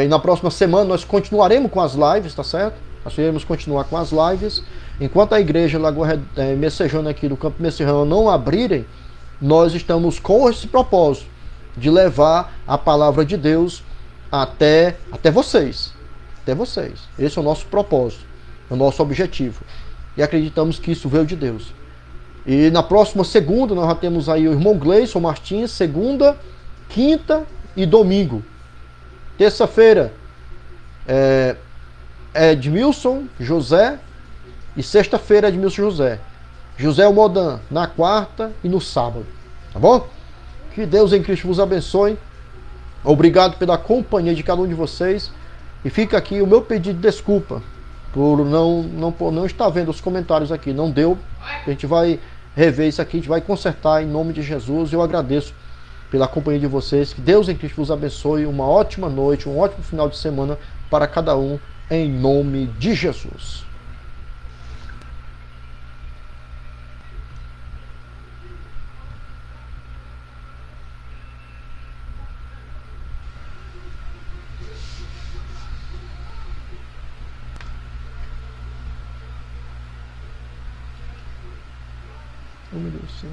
E na próxima semana nós continuaremos com as lives, tá certo? Nós iremos continuar com as lives. Enquanto a igreja Lagoa Messejana aqui do Campo Messejana não abrirem, nós estamos com esse propósito de levar a palavra de Deus até vocês. Até vocês. Esse é o nosso propósito, é o nosso objetivo. E acreditamos que isso veio de Deus. E na próxima segunda nós já temos aí o irmão Gleison Martins, segunda, quinta e domingo. Terça-feira é Edmilson José e sexta-feira é Edmilson José. José Modan na quarta e no sábado. Tá bom? Que Deus em Cristo vos abençoe. Obrigado pela companhia de cada um de vocês. E fica aqui o meu pedido de desculpa por não estar vendo os comentários aqui. Não deu. A gente vai rever isso aqui, a gente vai consertar em nome de Jesus. Eu agradeço pela companhia de vocês. Que Deus em Cristo vos abençoe. Uma ótima noite, um ótimo final de semana para cada um, em nome de Jesus. Oh, meu Deus do céu.